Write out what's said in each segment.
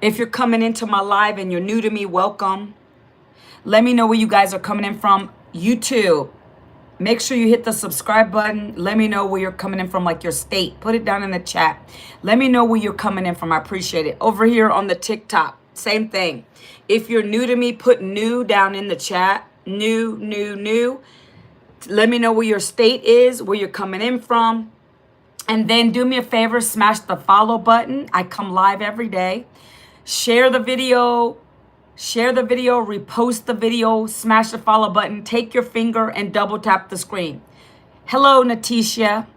If you're coming into my live and you're new to me, welcome. Let me know where you guys are coming in from. YouTube, make sure you hit the subscribe button. Let me know where you're coming in from, like your state. Put it down in the chat. Let me know where you're coming in from. I appreciate it. Over here on the TikTok, same thing. If you're new to me, put new down in the chat. New. Let me know where your state is, where you're coming in from. And then do me a favor, smash the follow button. I come live every day. Share the video, repost the video, smash the follow button, take your finger and double tap the screen. Hello, Natisha.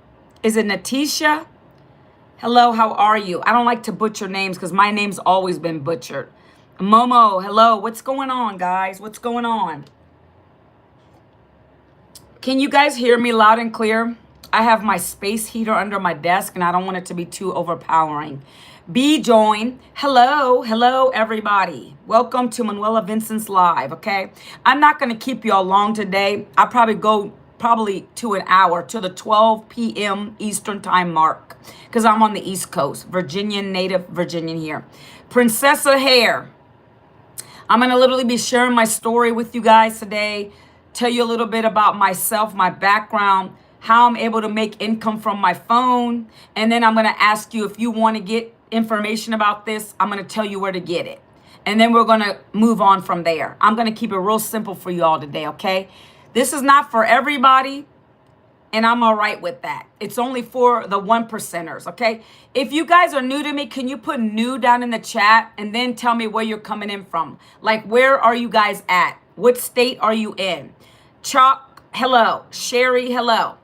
Is it Natisha? Hello, how are you? I don't like to butcher names because my name's always been butchered. Momo, hello. What's going on, guys? What's going on? Can you guys hear me loud and clear? I have my space heater under my desk and I don't want it to be too overpowering. Be joined. Hello, everybody. Welcome to Manuela Vincent's Live, okay? I'm not going to keep y'all long today. I'll probably go to an hour, to the 12 p.m. Eastern time mark, because I'm on the East Coast, native Virginian here. Princessa Hair. I'm going to literally be sharing my story with you guys today, tell you a little bit about myself, my background, how I'm able to make income from my phone, and then I'm going to ask you if you want to get information about this. I'm going to tell you where to get it. And then we're going to move on from there. I'm going to keep it real simple for you all today, okay? This is not for everybody, and I'm all right with that. It's only for the 1%ers, okay? If you guys are new to me, can you put new down in the chat and then tell me where you're coming in from? Like, where are you guys at? What state are you in? Chalk, hello. Sherry, hello.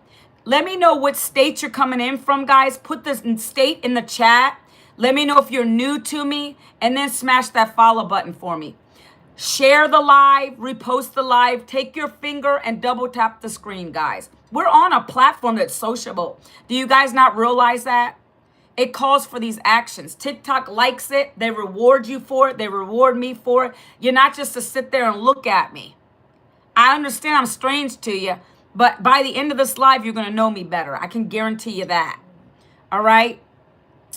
Let me know what state you're coming in from, guys. Put the state in the chat. Let me know if you're new to me, and then smash that follow button for me. Share the live, repost the live, take your finger and double tap the screen, guys. We're on a platform that's sociable. Do you guys not realize that? It calls for these actions. TikTok likes it. They reward you for it. They reward me for it. You're not just to sit there and look at me. I understand I'm strange to you, but by the end of this live, you're going to know me better. I can guarantee you that. All right?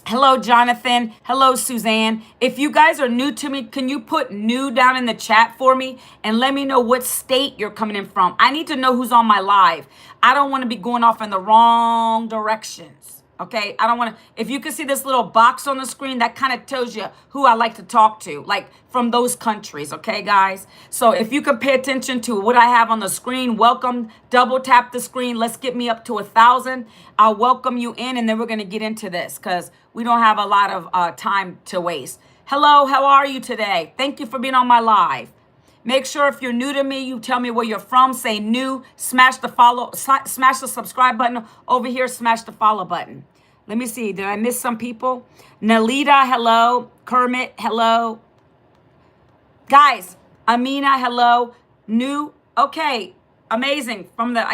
Hello, Jonathan. Hello, Suzanne. If you guys are new to me, can you put new down in the chat for me and let me know what state you're coming in from? I need to know who's on my live. I don't want to be going off in the wrong directions. Okay, I don't want to. If you can see this little box on the screen, that kind of tells you who I like to talk to, like from those countries. Okay, guys. So if you can pay attention to what I have on the screen, welcome. Double tap the screen. Let's get me up to 1,000. I'll welcome you in, and then we're gonna get into this because we don't have a lot of time to waste. Hello, how are you today? Thank you for being on my live. Make sure if you're new to me, you tell me where you're from. Say new. Smash the subscribe button over here. Smash the follow button. Let me see. Did I miss some people? Nalita, hello. Kermit, hello. Guys, Amina, hello. New. Okay, amazing. From the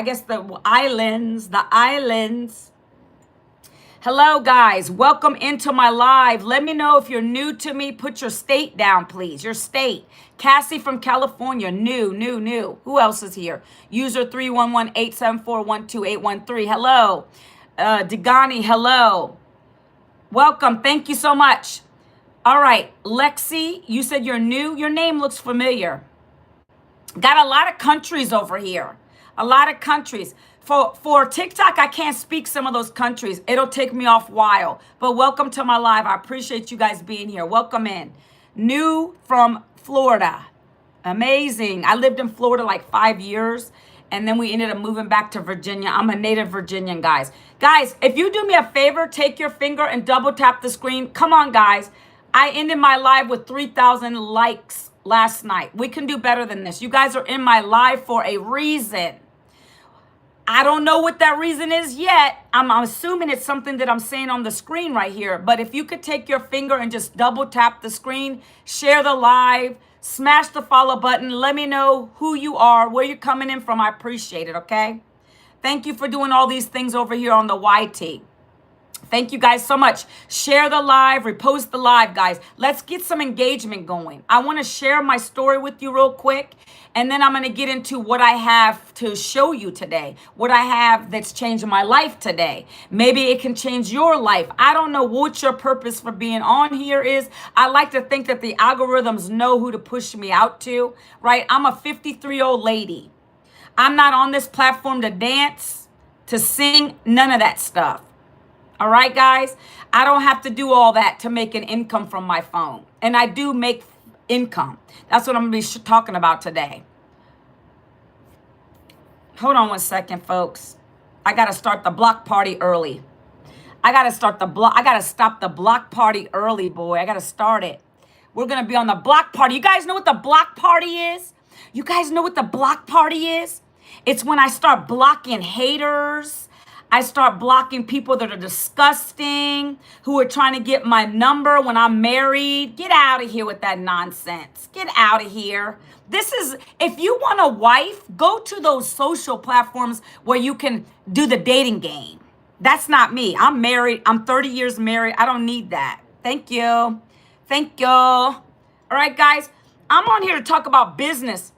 islands. Hello, guys. Welcome into my live. Let me know if you're new to me. Put your state down, please. Your state. Cassie from California. New. Who else is here? User 311-874-12813. Hello. Degani, hello. Welcome. Thank you so much. All right. Lexi, you said you're new. Your name looks familiar. Got a lot of countries over here. A lot of countries. For TikTok, I can't speak some of those countries. It'll take me off a while. But welcome to my live. I appreciate you guys being here. Welcome in. New from Florida. Amazing. I lived in Florida like 5 years. And then we ended up moving back to Virginia. I'm a native Virginian, guys. Guys, if you do me a favor, take your finger and double tap the screen. Come on, guys. I ended my live with 3,000 likes last night. We can do better than this. You guys are in my live for a reason. I don't know what that reason is yet. I'm assuming it's something that I'm saying on the screen right here. But if you could take your finger and just double tap the screen, share the live, smash the follow button. Let me know who you are, where you're coming in from. I appreciate it, okay? Thank you for doing all these things over here on the YT. Thank you guys so much. Share the live, repost the live, guys. Let's get some engagement going. I want to share my story with you real quick, and then I'm going to get into what I have to show you today, what I have that's changing my life today. Maybe it can change your life. I don't know what your purpose for being on here is. I like to think that the algorithms know who to push me out to, right? I'm a 53-year-old lady. I'm not on this platform to dance, to sing, none of that stuff. All right, guys, I don't have to do all that to make an income from my phone. And I do make income. That's what I'm going to be talking about today. Hold on one second, folks. I got to start the block party early. I got to stop the block party early, boy. I got to start it. We're going to be on the block party. You guys know what the block party is? You guys know what the block party is? It's when I start blocking haters. I start blocking people that are disgusting, who are trying to get my number when I'm married. Get out of here with that nonsense. Get out of here. This is, if you want a wife, go to those social platforms where you can do the dating game. That's not me. I'm married. I'm 30 years married. I don't need that. Thank you. Thank you. All right, guys. I'm on here to talk about business.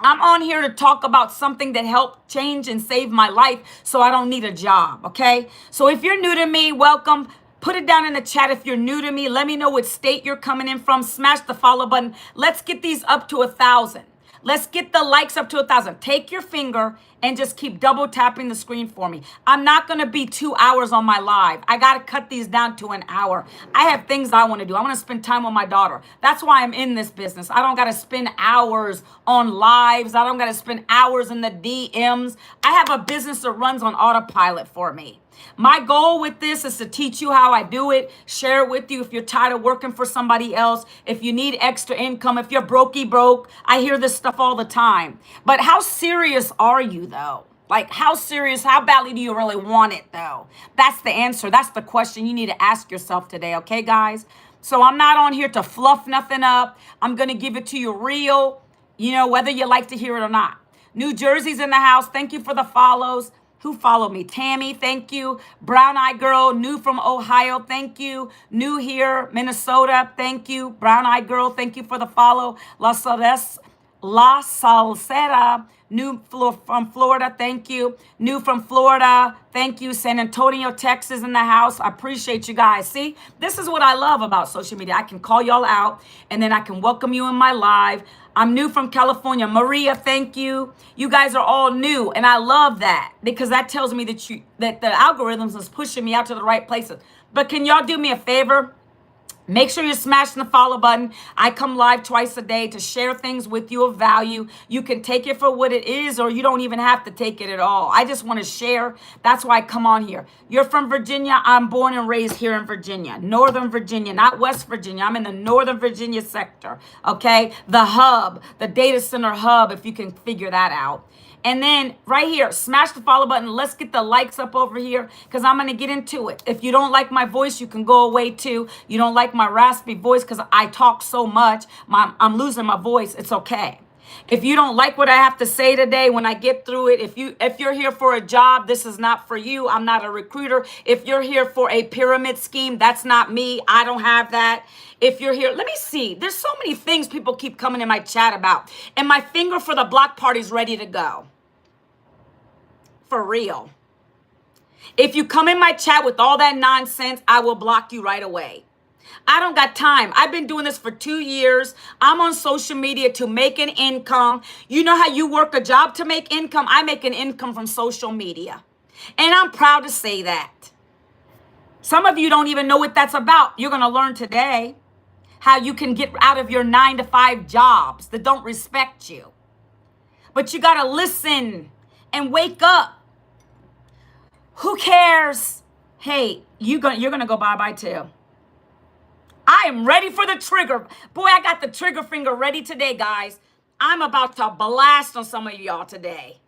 I'm on here to talk about something that helped change and save my life so I don't need a job, okay? So if you're new to me, welcome. Put it down in the chat if you're new to me. Let me know what state you're coming in from. Smash the follow button. Let's get these up to 1,000. Let's get the likes up to 1,000. Take your finger and just keep double tapping the screen for me. I'm not going to be 2 hours on my live. I got to cut these down to an hour. I have things I want to do. I want to spend time with my daughter. That's why I'm in this business. I don't got to spend hours on lives. I don't got to spend hours in the DMs. I have a business that runs on autopilot for me. My goal with this is to teach you how I do it, share it with you if you're tired of working for somebody else, if you need extra income, if you're brokey broke. I hear this stuff all the time. But how serious are you though? Like how serious, how badly do you really want it though? That's the answer. That's the question you need to ask yourself today, okay guys? So I'm not on here to fluff nothing up. I'm going to give it to you real, whether you like to hear it or not. New Jersey's in the house. Thank you for the follows. Who followed me? Tammy, thank you. Brown Eye Girl, new from Ohio, thank you. New here, Minnesota, thank you. Brown Eye Girl, thank you for the follow. La Salsera, new from Florida, thank you. New from Florida, thank you. San Antonio, Texas in the house. I appreciate you guys. See, this is what I love about social media. I can call y'all out and then I can welcome you in my live. I'm new from California. Maria, thank you. You guys are all new, and I love that because that tells me that the algorithms is pushing me out to the right places. But can y'all do me a favor? Make sure you're smashing the follow button. I come live twice a day to share things with you of value. You can take it for what it is, or you don't even have to take it at all. I just want to share. That's why I come on here. You're from Virginia. I'm born and raised here in Virginia, Northern Virginia, not West Virginia. I'm in the Northern Virginia sector, okay? The hub, the data center hub, if you can figure that out. And then right here, smash the follow button. Let's get the likes up over here because I'm going to get into it. If you don't like my voice, you can go away too. You don't like my raspy voice because I talk so much. I'm losing my voice. It's okay. If you don't like what I have to say today when I get through it, if you're here for a job, this is not for you. I'm not a recruiter. If you're here for a pyramid scheme, that's not me. I don't have that. If you're here, let me see. There's so many things people keep coming in my chat about. And my finger for the block party's ready to go. For real. If you come in my chat with all that nonsense, I will block you right away. I don't got time. I've been doing this for 2 years. I'm on social media to make an income. You know how you work a job to make income? I make an income from social media. And I'm proud to say that. Some of you don't even know what that's about. You're going to learn today how you can get out of your 9-to-5 jobs that don't respect you. But you got to listen and wake up. Who cares? Hey, you're gonna go bye-bye too. I am ready for the trigger. Boy, I got the trigger finger ready today, guys. I'm about to blast on some of y'all today.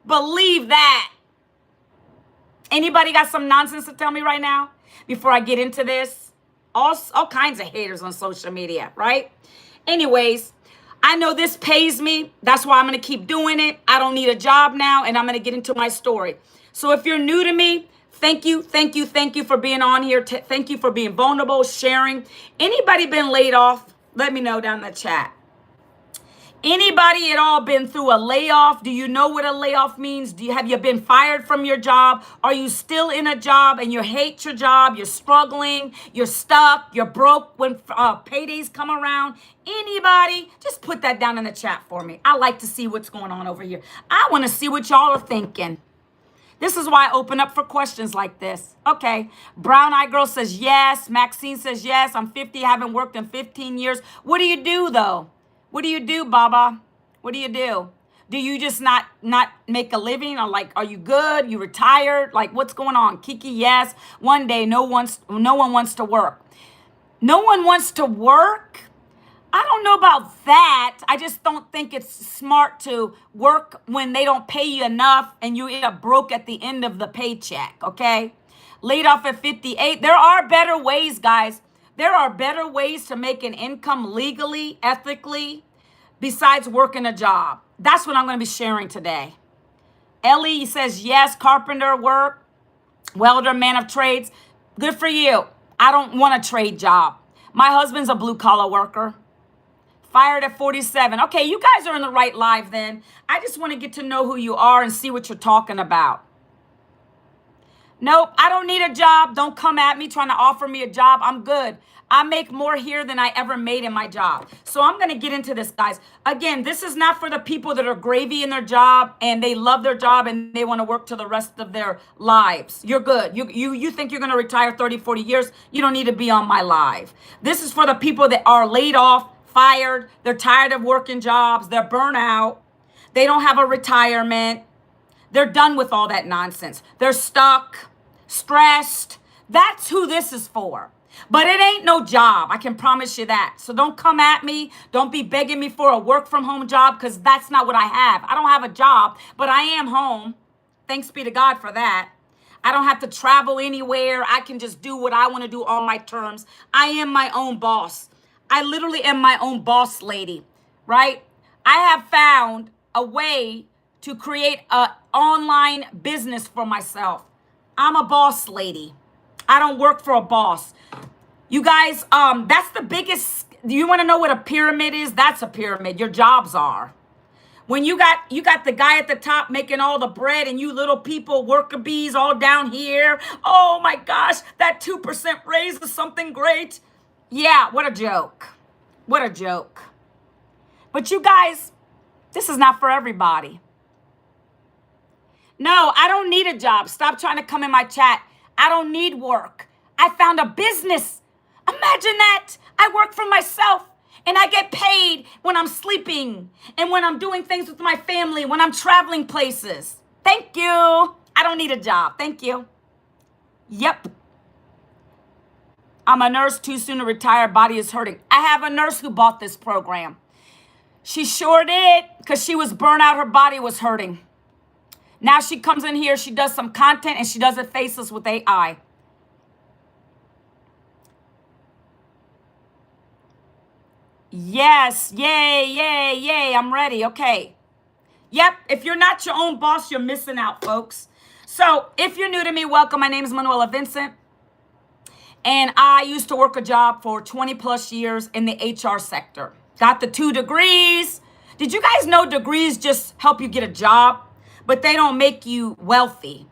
Believe that. Anybody got some nonsense to tell me right now before I get into this? All kinds of haters on social media, right? Anyways, I know this pays me. That's why I'm going to keep doing it. I don't need a job now, and I'm going to get into my story. So if you're new to me, Thank you, thank you, thank you for being on here. Thank you for being vulnerable, sharing. Anybody been laid off? Let me know down in the chat. Anybody at all been through a layoff? Do you know what a layoff means? Have you been fired from your job? Are you still in a job and you hate your job? You're struggling, you're stuck, you're broke when paydays come around. Anybody? Just put that down in the chat for me. I like to see what's going on over here. I want to see what y'all are thinking. This is why I open up for questions like this. Okay. Brown Eye Girl says yes. Maxine says yes. I'm 50, haven't worked in 15 years. What do you do though? What do you do, Baba? What do you do? Do you just not make a living? Or like, are you good? You retired? Like, what's going on? Kiki, yes. One day, no one wants to work. No one wants to work? I don't know about that. I just don't think it's smart to work when they don't pay you enough and you end up broke at the end of the paycheck, okay? Laid off at 58. There are better ways, guys. There are better ways to make an income legally, ethically, besides working a job. That's what I'm going to be sharing today. Ellie says, yes, carpenter work, welder, man of trades. Good for you. I don't want a trade job. My husband's a blue-collar worker. Fired at 47. Okay, you guys are in the right live then. I just want to get to know who you are and see what you're talking about. Nope, I don't need a job. Don't come at me trying to offer me a job. I'm good. I make more here than I ever made in my job. So I'm going to get into this, guys. Again, this is not for the people that are gravy in their job and they love their job and they want to work to the rest of their lives. You're good. You think you're going to retire 30, 40 years. You don't need to be on my live. This is for the people that are laid off, fired. They're tired of working jobs. They're burnt out. They don't have a retirement. They're done with all that nonsense. They're stuck, stressed. That's who this is for. But it ain't no job. I can promise you that. So don't come at me. Don't be begging me for a work from home job because that's not what I have. I don't have a job, but I am home. Thanks be to God for that. I don't have to travel anywhere. I can just do what I want to do on my terms. I am my own boss. I literally am my own boss lady, right? I have found a way to create an online business for myself. I'm a boss lady. I don't work for a boss. You guys, that's the biggest. You want to know what a pyramid is? That's a pyramid. Your jobs are. When you got the guy at the top making all the bread and you little people, worker bees all down here. Oh my gosh, that 2% raise is something great. Yeah, what a joke. What a joke. But you guys, this is not for everybody. No, I don't need a job. Stop trying to come in my chat. I don't need work. I found a business. Imagine that. I work for myself and I get paid when I'm sleeping and when I'm doing things with my family, when I'm traveling places. Thank you. I don't need a job. Thank you. Yep. I'm a nurse, too soon to retire, body is hurting. I have a nurse who bought this program. She sure did because she was burnt out. Her body was hurting. Now she comes in here, she does some content, and she does it faceless with AI. Yes, yay, yay, yay, I'm ready, okay. Yep, if you're not your own boss, you're missing out, folks. So if you're new to me, welcome. My name is Manuela Vincent, and I used to work a job for 20 plus years in the HR sector. Got the 2 degrees. Did you guys know degrees just help you get a job? But they don't make you wealthy.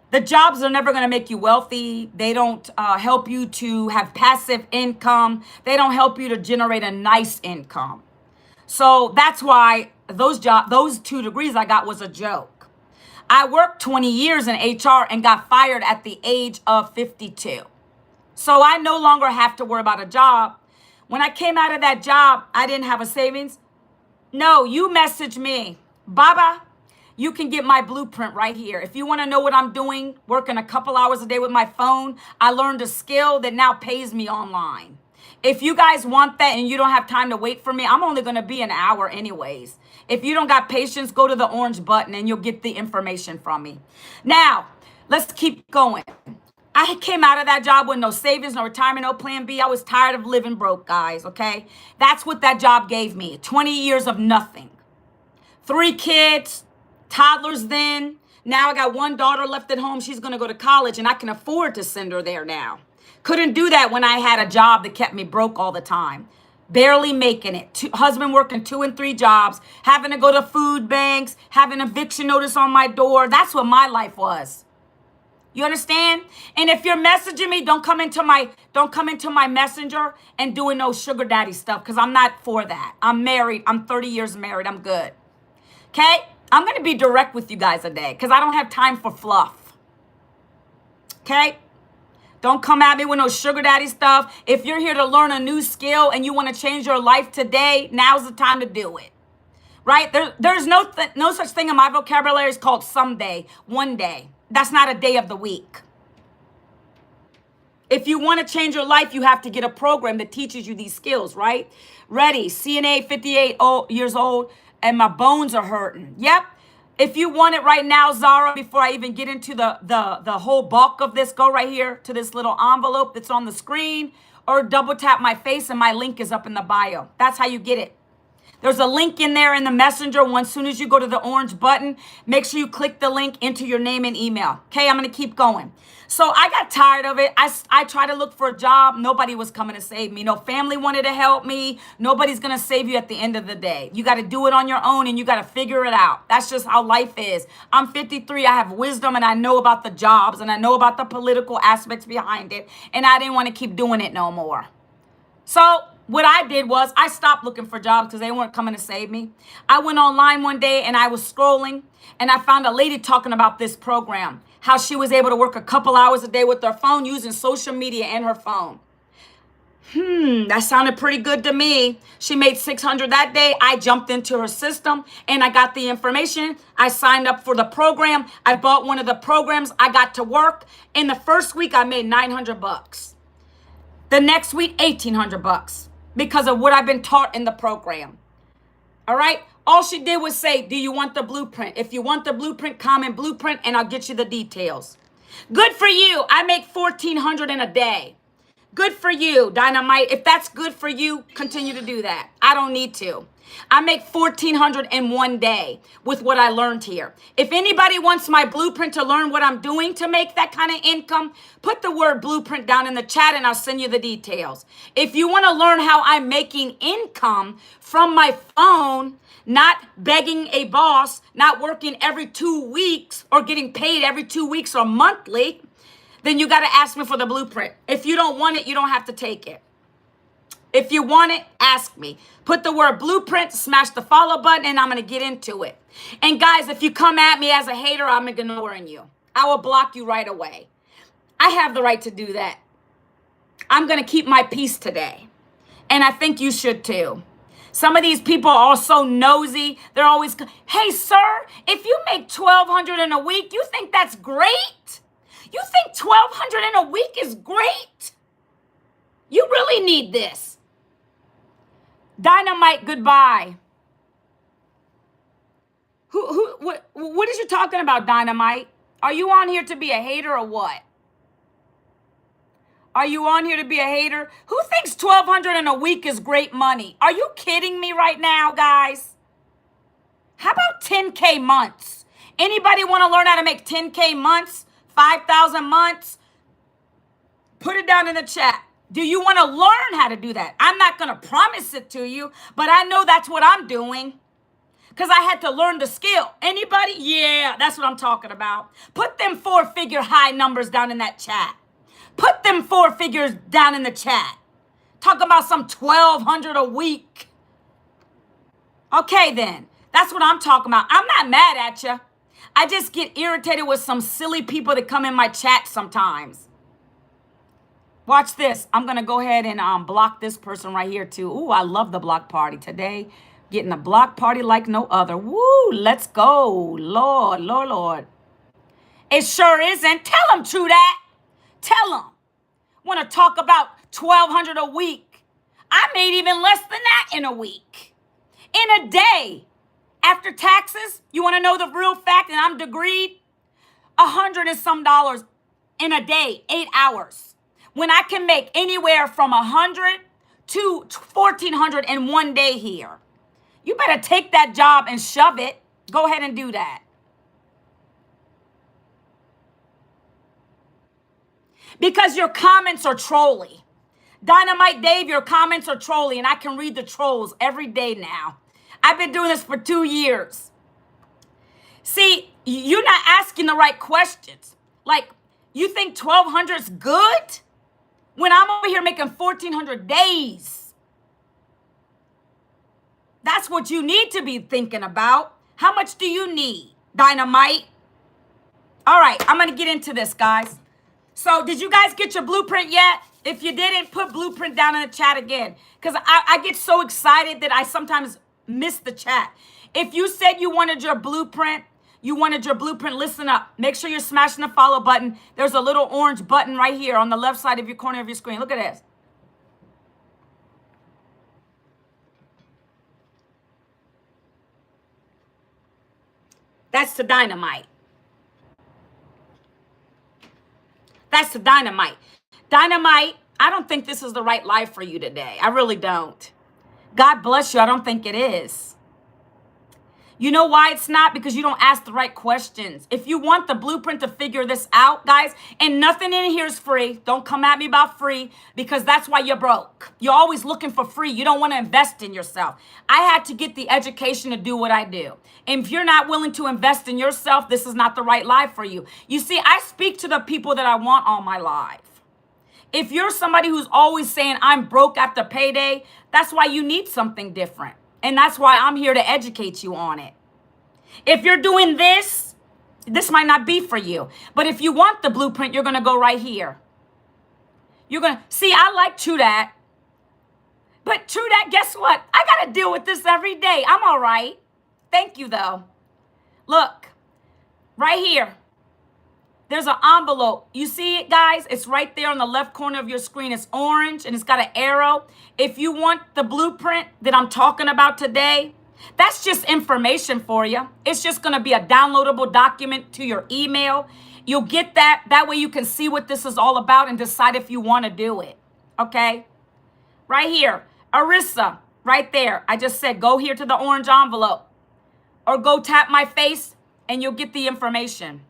The jobs are never going to make you wealthy. They don't help you to have passive income. They don't help you to generate a nice income. So that's why those 2 degrees I got was a joke. I worked 20 years in HR and got fired at the age of 52. So I no longer have to worry about a job. When I came out of that job, I didn't have a savings. No, you message me, Baba. You can get my blueprint right here. If you want to know what I'm doing, working a couple hours a day with my phone, I learned a skill that now pays me online. If you guys want that and you don't have time to wait for me, I'm only going to be an hour anyways. If you don't got patience, go to the orange button and you'll get the information from me. Now, let's keep going. I came out of that job with no savings, no retirement, no plan B. I was tired of living broke, guys, okay? That's what that job gave me. 20 years of nothing. 3 kids. Toddlers then. Now I got one daughter left at home. She's going to go to college, and I can afford to send her there now. Couldn't do that when I had a job that kept me broke all the time. Barely making it. Husband working 2 and 3 jobs, having to go to food banks, having eviction notice on my door. That's what my life was. You understand? And if you're messaging me, don't come into my messenger and doing no sugar daddy stuff, because I'm not for that. I'm married. I'm 30 years married. I'm good. Okay? I'm going to be direct with you guys today because I don't have time for fluff. Okay? Don't come at me with no sugar daddy stuff. If you're here to learn a new skill and you want to change your life today, now's the time to do it. Right? There's no such thing in my vocabulary. It's called someday, one day. That's not a day of the week. If you want to change your life, you have to get a program that teaches you these skills, right? Ready, CNA, 58 years old, and my bones are hurting. Yep. If you want it right now, Zara, before I even get into the whole bulk of this, go right here to this little envelope that's on the screen, or double tap my face and my link is up in the bio. That's how you get it. There's a link in there in the messenger. As soon as you go to the orange button, make sure you click the link, enter your name and email. Okay, I'm going to keep going. So I got tired of it. I tried to look for a job. Nobody was coming to save me. No family wanted to help me. Nobody's going to save you at the end of the day. You got to do it on your own and you got to figure it out. That's just how life is. I'm 53. I have wisdom and I know about the jobs and I know about the political aspects behind it. And I didn't want to keep doing it no more. So what I did was I stopped looking for jobs because they weren't coming to save me. I went online one day and I was scrolling and I found a lady talking about this program, how she was able to work a couple hours a day with her phone using social media and her phone. That sounded pretty good to me. She made $600 that day. I jumped into her system and I got the information. I signed up for the program. I bought one of the programs. I got to work. In the first week, I made $900. The next week, $1,800 because of what I've been taught in the program. All right. All she did was say, do you want the blueprint? If you want the blueprint, comment blueprint and I'll get you the details. Good for you. I make $1,400 in a day. Good for you, Dynamite. If that's good for you, continue to do that. I don't need to. I make $1,400 in one day with what I learned here. If anybody wants my blueprint to learn what I'm doing to make that kind of income, put the word blueprint down in the chat and I'll send you the details. If you want to learn how I'm making income from my phone, not begging a boss, not working every 2 weeks or getting paid every 2 weeks or monthly, then you got to ask me for the blueprint. If you don't want it, you don't have to take it. If you want it, ask me. Put the word blueprint, smash the follow button, and I'm going to get into it. And guys, if you come at me as a hater, I'm ignoring you. I will block you right away. I have the right to do that. I'm going to keep my peace today. And I think you should too. Some of these people are so nosy. They're always, hey, sir, if you make $1,200 in a week, you think that's great? You think $1,200 in a week is great? You really need this. Dynamite, goodbye. What is you talking about, Dynamite? Are you on here to be a hater or what? Are you on here to be a hater? Who thinks $1,200 in a week is great money? Are you kidding me right now, guys? How about 10K months? Anybody want to learn how to make 10K months? 5,000 months? Put it down in the chat. Do you want to learn how to do that? I'm not going to promise it to you, but I know that's what I'm doing because I had to learn the skill. Anybody? Yeah, that's what I'm talking about. Put them 4-figure high numbers down in that chat. Put them 4 figures down in the chat. Talk about some $1,200 a week. Okay, then. That's what I'm talking about. I'm not mad at you. I just get irritated with some silly people that come in my chat sometimes. Watch this. I'm going to go ahead and block this person right here too. Ooh, I love the block party today. Getting a block party like no other. Woo, let's go. Lord, Lord, Lord. It sure isn't. Tell them, True that. Tell them. Want to talk about $1,200 a week. I made even less than that in a week. In a day. After taxes, you want to know the real fact, and I'm degreed? $100 and some in a day, 8 hours. When I can make anywhere from $100 to $1,400 in one day here. You better take that job and shove it. Go ahead and do that. Because your comments are trolly. Dynamite Dave, your comments are trolly, and I can read the trolls every day now. I've been doing this for 2 years. See, you're not asking the right questions. Like, you think 1,200 is good? When I'm over here making 1,400 days. That's what you need to be thinking about. How much do you need, Dynamite? All right, I'm going to get into this, guys. So did you guys get your blueprint yet? If you didn't, put blueprint down in the chat again. Because I get so excited that I sometimes miss the chat. If you said you wanted your blueprint, listen up. Make sure you're smashing the follow button. There's a little orange button right here on the left side of your corner of your screen. Look at this. That's the dynamite. That's the dynamite. Dynamite, I don't think this is the right life for you today. I really don't. God bless you. I don't think it is. You know why it's not? Because you don't ask the right questions. If you want the blueprint to figure this out, guys, and nothing in here is free. Don't come at me about free, because that's why you're broke. You're always looking for free. You don't want to invest in yourself. I had to get the education to do what I do. And if you're not willing to invest in yourself, this is not the right life for you. You see, I speak to the people that I want all my life. If you're somebody who's always saying, I'm broke after payday, that's why you need something different. And that's why I'm here to educate you on it. If you're doing this, this might not be for you. But if you want the blueprint, you're going to go right here. You're going to see, I like True Dat. But True Dat, guess what? I got to deal with this every day. I'm all right. Thank you, though. Look, right here. There's an envelope. You see it, guys? It's right there on the left corner of your screen. It's orange and it's got an arrow. If you want the blueprint that I'm talking about today, that's just information for you. It's just going to be a downloadable document to your email. You'll get that. That way you can see what this is all about and decide if you want to do it. Okay? Right here. Arissa, right there. I just said go here to the orange envelope. Or go tap my face and you'll get the information.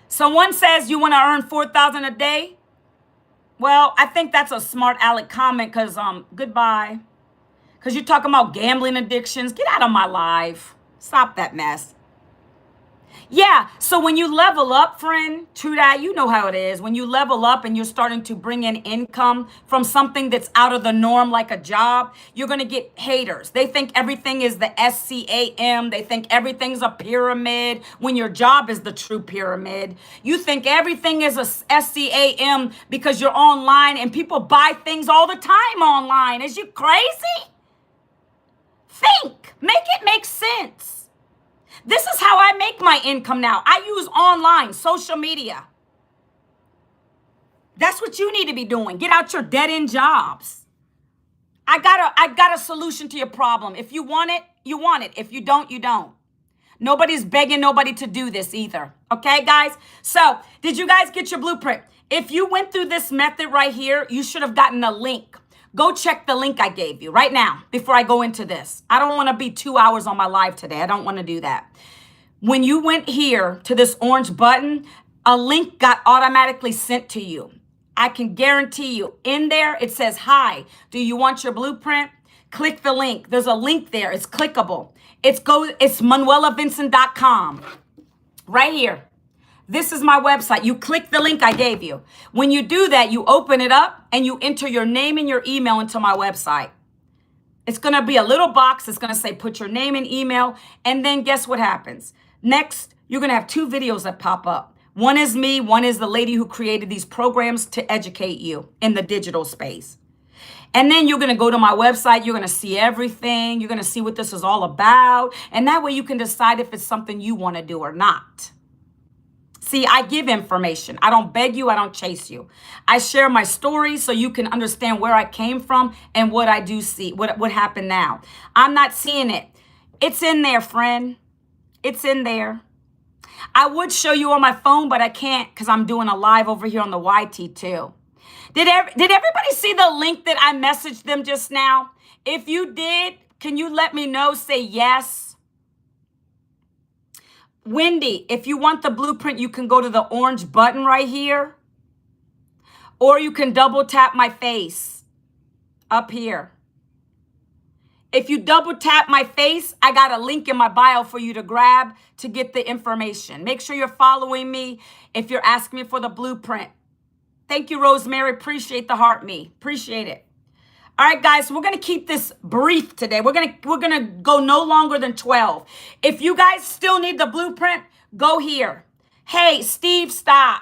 Someone says you want to earn $4,000 a day. Well, I think that's a smart aleck comment because goodbye. Because you're talking about gambling addictions. Get out of my life. Stop that mess. Yeah, so when you level up, friend, True Dat, you know how it is. When you level up and you're starting to bring in income from something that's out of the norm, like a job, you're going to get haters. They think everything is the SCAM. They think everything's a pyramid when your job is the true pyramid. You think everything is a SCAM because you're online and people buy things all the time online. Is you crazy? Think. Make it make sense. This is how I make my income now. I use online, social media. That's what you need to be doing. Get out your dead-end jobs. I got a solution to your problem. If you want it, you want it. If you don't, you don't. Nobody's begging nobody to do this either. Okay, guys? So, did you guys get your blueprint? If you went through this method right here, you should have gotten a link. Go check the link I gave you right now before I go into this. I don't want to be 2 hours on my live today. I don't want to do that. When you went here to this orange button, a link got automatically sent to you. I can guarantee you in there, it says, hi, do you want your blueprint? Click the link. There's a link there. It's clickable. It's manuelavincent.com right here. This is my website. You click the link I gave you. When you do that, you open it up and you enter your name and your email into my website. It's going to be a little box. It's going to say put your name and email. And then guess what happens? Next, you're going to have 2 videos that pop up. One is me. One is the lady who created these programs to educate you in the digital space. And then you're going to go to my website. You're going to see everything. You're going to see what this is all about. And that way you can decide if it's something you want to do or not. See, I give information. I don't beg you. I don't chase you. I share my story so you can understand where I came from and what I do see, what happened now. I'm not seeing it. It's in there, friend. It's in there. I would show you on my phone, but I can't because I'm doing a live over here on the YT too. Did everybody see the link that I messaged them just now? If you did, can you let me know? Say yes. Wendy, if you want the blueprint, you can go to the orange button right here. or you can double tap my face up here. If you double tap my face, I got a link in my bio for you to grab to get the information. Make sure you're following me if you're asking me for the blueprint. Thank you, Rosemary. Appreciate the heart me. Appreciate it. All right, guys, we're going to keep this brief today. We're going to go no longer than 12. If you guys still need the blueprint, go here. Hey, Steve, stop.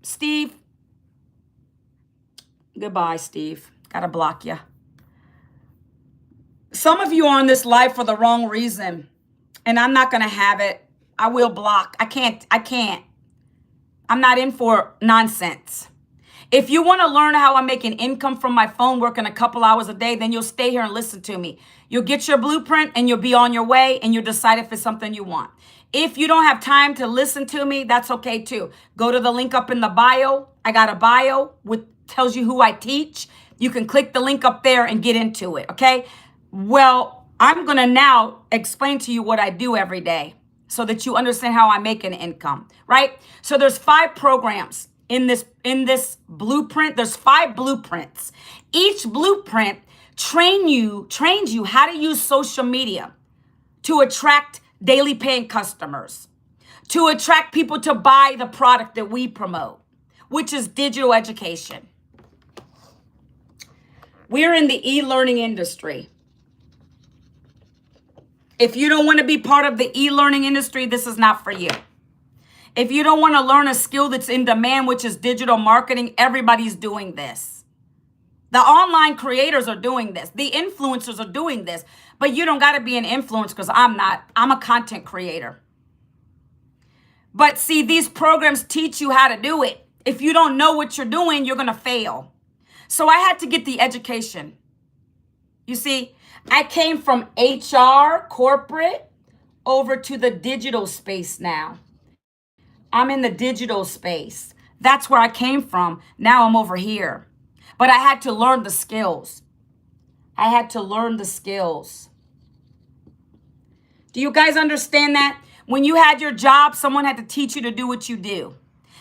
Steve. Goodbye, Steve. Got to block you. Some of you are on this live for the wrong reason, and I'm not going to have it. I will block. I can't. I'm not in for nonsense. If you want to learn how I'm making income from my phone working a couple hours a day, then you'll stay here and listen to me. You'll get your blueprint and you'll be on your way and you'll decide if it's something you want. If you don't have time to listen to me, that's okay too. Go to the link up in the bio. I got a bio with tells you who I teach. You can click the link up there and get into it, okay? Well, I'm going to now explain to you what I do every day so that you understand how I make an income, right? So there's 5 programs in this blueprint. There's 5 blueprints. Each blueprint trains you how to use social media to attract daily paying customers, to attract people to buy the product that we promote, which is digital education. We're in the e-learning industry. If you don't want to be part of the e-learning industry, this is not for you. If you don't want to learn a skill that's in demand, which is digital marketing, everybody's doing this. The online creators are doing this. The influencers are doing this. But you don't got to be an influencer because I'm not. I'm a content creator. But see, these programs teach you how to do it. If you don't know what you're doing, you're going to fail. So I had to get the education. You see, I came from HR, corporate, over to the digital space now. I'm in the digital space. That's where I came from. Now I'm over here. But I had to learn the skills. I had to learn the skills. Do you guys understand that? When you had your job, someone had to teach you to do what you do.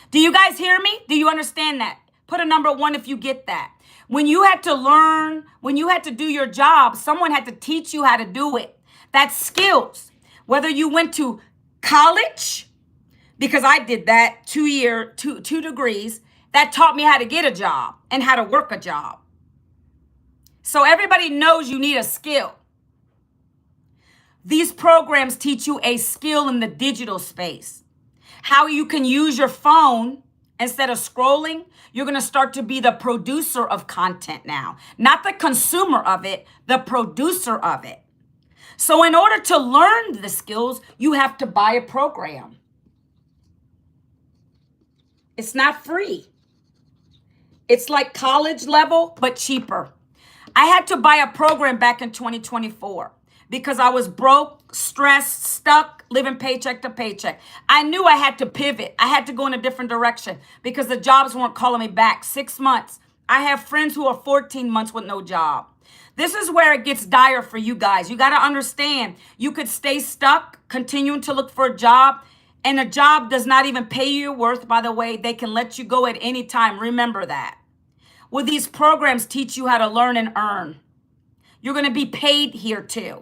Do you guys hear me? Do you understand that? Put a number 1 if you get that. When you had to learn, when you had to do your job, someone had to teach you how to do it. That's skills. Whether you went to college, because I did that 2 degrees, that taught me how to get a job and how to work a job. So everybody knows you need a skill. These programs teach you a skill in the digital space. How you can use your phone instead of scrolling. You're going to start to be the producer of content now. Not the consumer of it, the producer of it. So in order to learn the skills, you have to buy a program. It's not free. It's like college level, but cheaper. I had to buy a program back in 2024 because I was broke, stressed, stuck, living paycheck to paycheck. I knew I had to pivot. I had to go in a different direction because the jobs weren't calling me back. 6 months. I have friends who are 14 months with no job. This is where it gets dire for you guys. You got to understand, you could stay stuck, continuing to look for a job, and a job does not even pay you your worth. By the way, they can let you go at any time. Remember that. Well, these programs teach you how to learn and earn. You're going to be paid here too.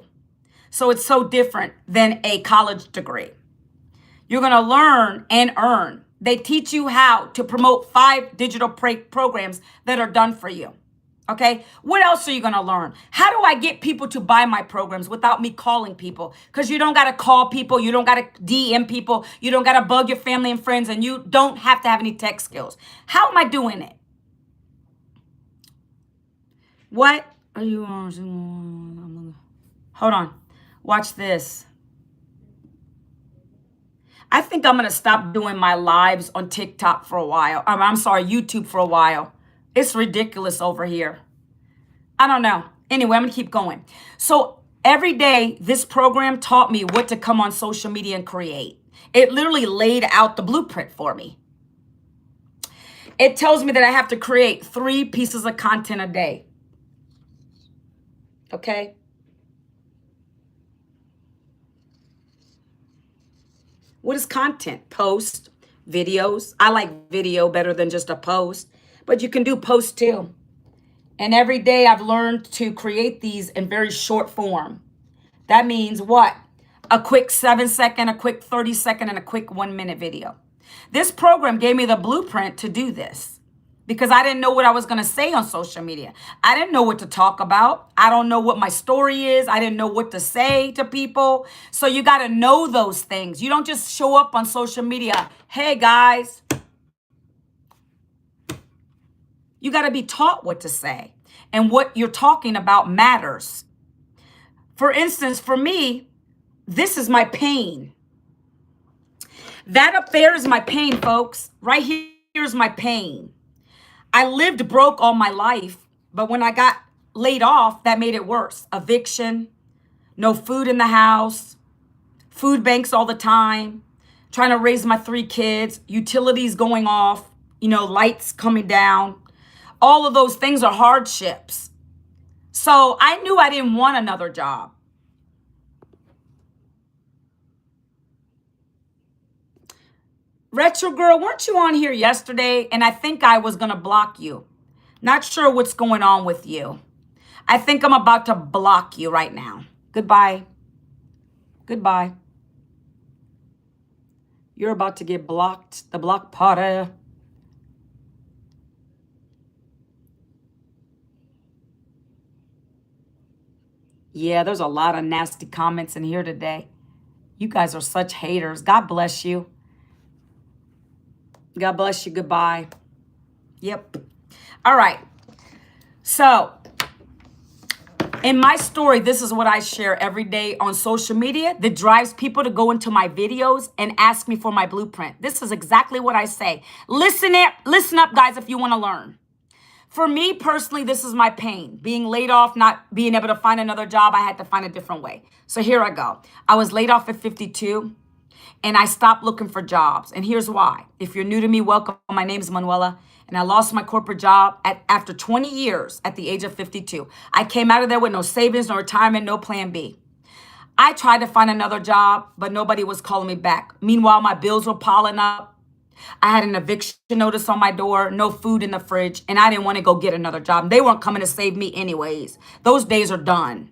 So it's so different than a college degree. You're going to learn and earn. They teach you how to promote 5 digital programs that are done for you. Okay, what else are you going to learn? How do I get people to buy my programs without me calling people? Because you don't got to call people. You don't got to DM people. You don't got to bug your family and friends. And you don't have to have any tech skills. How am I doing it? What are you on? Hold on. Watch this. I think I'm going to stop doing my lives on TikTok for a while. I'm sorry, YouTube for a while. It's ridiculous over here. I don't know. Anyway, I'm going to keep going. So every day, this program taught me what to come on social media and create. It literally laid out the blueprint for me. It tells me that I have to create 3 pieces of content a day. Okay? What is content? Post, videos. I like video better than just a post. but you can do posts too. And every day I've learned to create these in very short form. That means what? A quick 7-second, a quick 30-second, and a quick 1-minute video. This program gave me the blueprint to do this because I didn't know what I was going to say on social media. I didn't know what to talk about. I don't know what my story is. I didn't know what to say to people. So you got to know those things. You don't just show up on social media. Hey, guys. You got to be taught what to say, and what you're talking about matters. For instance, for me, this is my pain. That up there is my pain, folks. Right here's my pain. I lived broke all my life, but when I got laid off, that made it worse. Eviction, no food in the house, food banks all the time, trying to raise my 3 kids, utilities going off, lights coming down. All of those things are hardships. So I knew I didn't want another job. Retro Girl, weren't you on here yesterday? And I think I was going to block you. Not sure what's going on with you. I think I'm about to block you right now. Goodbye. Goodbye. You're about to get blocked. The block party. Yeah, there's a lot of nasty comments in here today. You guys are such haters. God bless you. God bless you. Goodbye. Yep. All right. So, in my story, this is what I share every day on social media that drives people to go into my videos and ask me for my blueprint. This is exactly what I say. Listen up, guys, if you want to learn. For me personally, this is my pain. Being laid off, not being able to find another job, I had to find a different way. So here I go. I was laid off at 52, and I stopped looking for jobs. And here's why. If you're new to me, welcome. My name is Manuela, and I lost my corporate job after 20 years at the age of 52. I came out of there with no savings, no retirement, no plan B. I tried to find another job, but nobody was calling me back. Meanwhile, my bills were piling up. I had an eviction notice on my door, no food in the fridge, and I didn't want to go get another job. They weren't coming to save me anyways. Those days are done.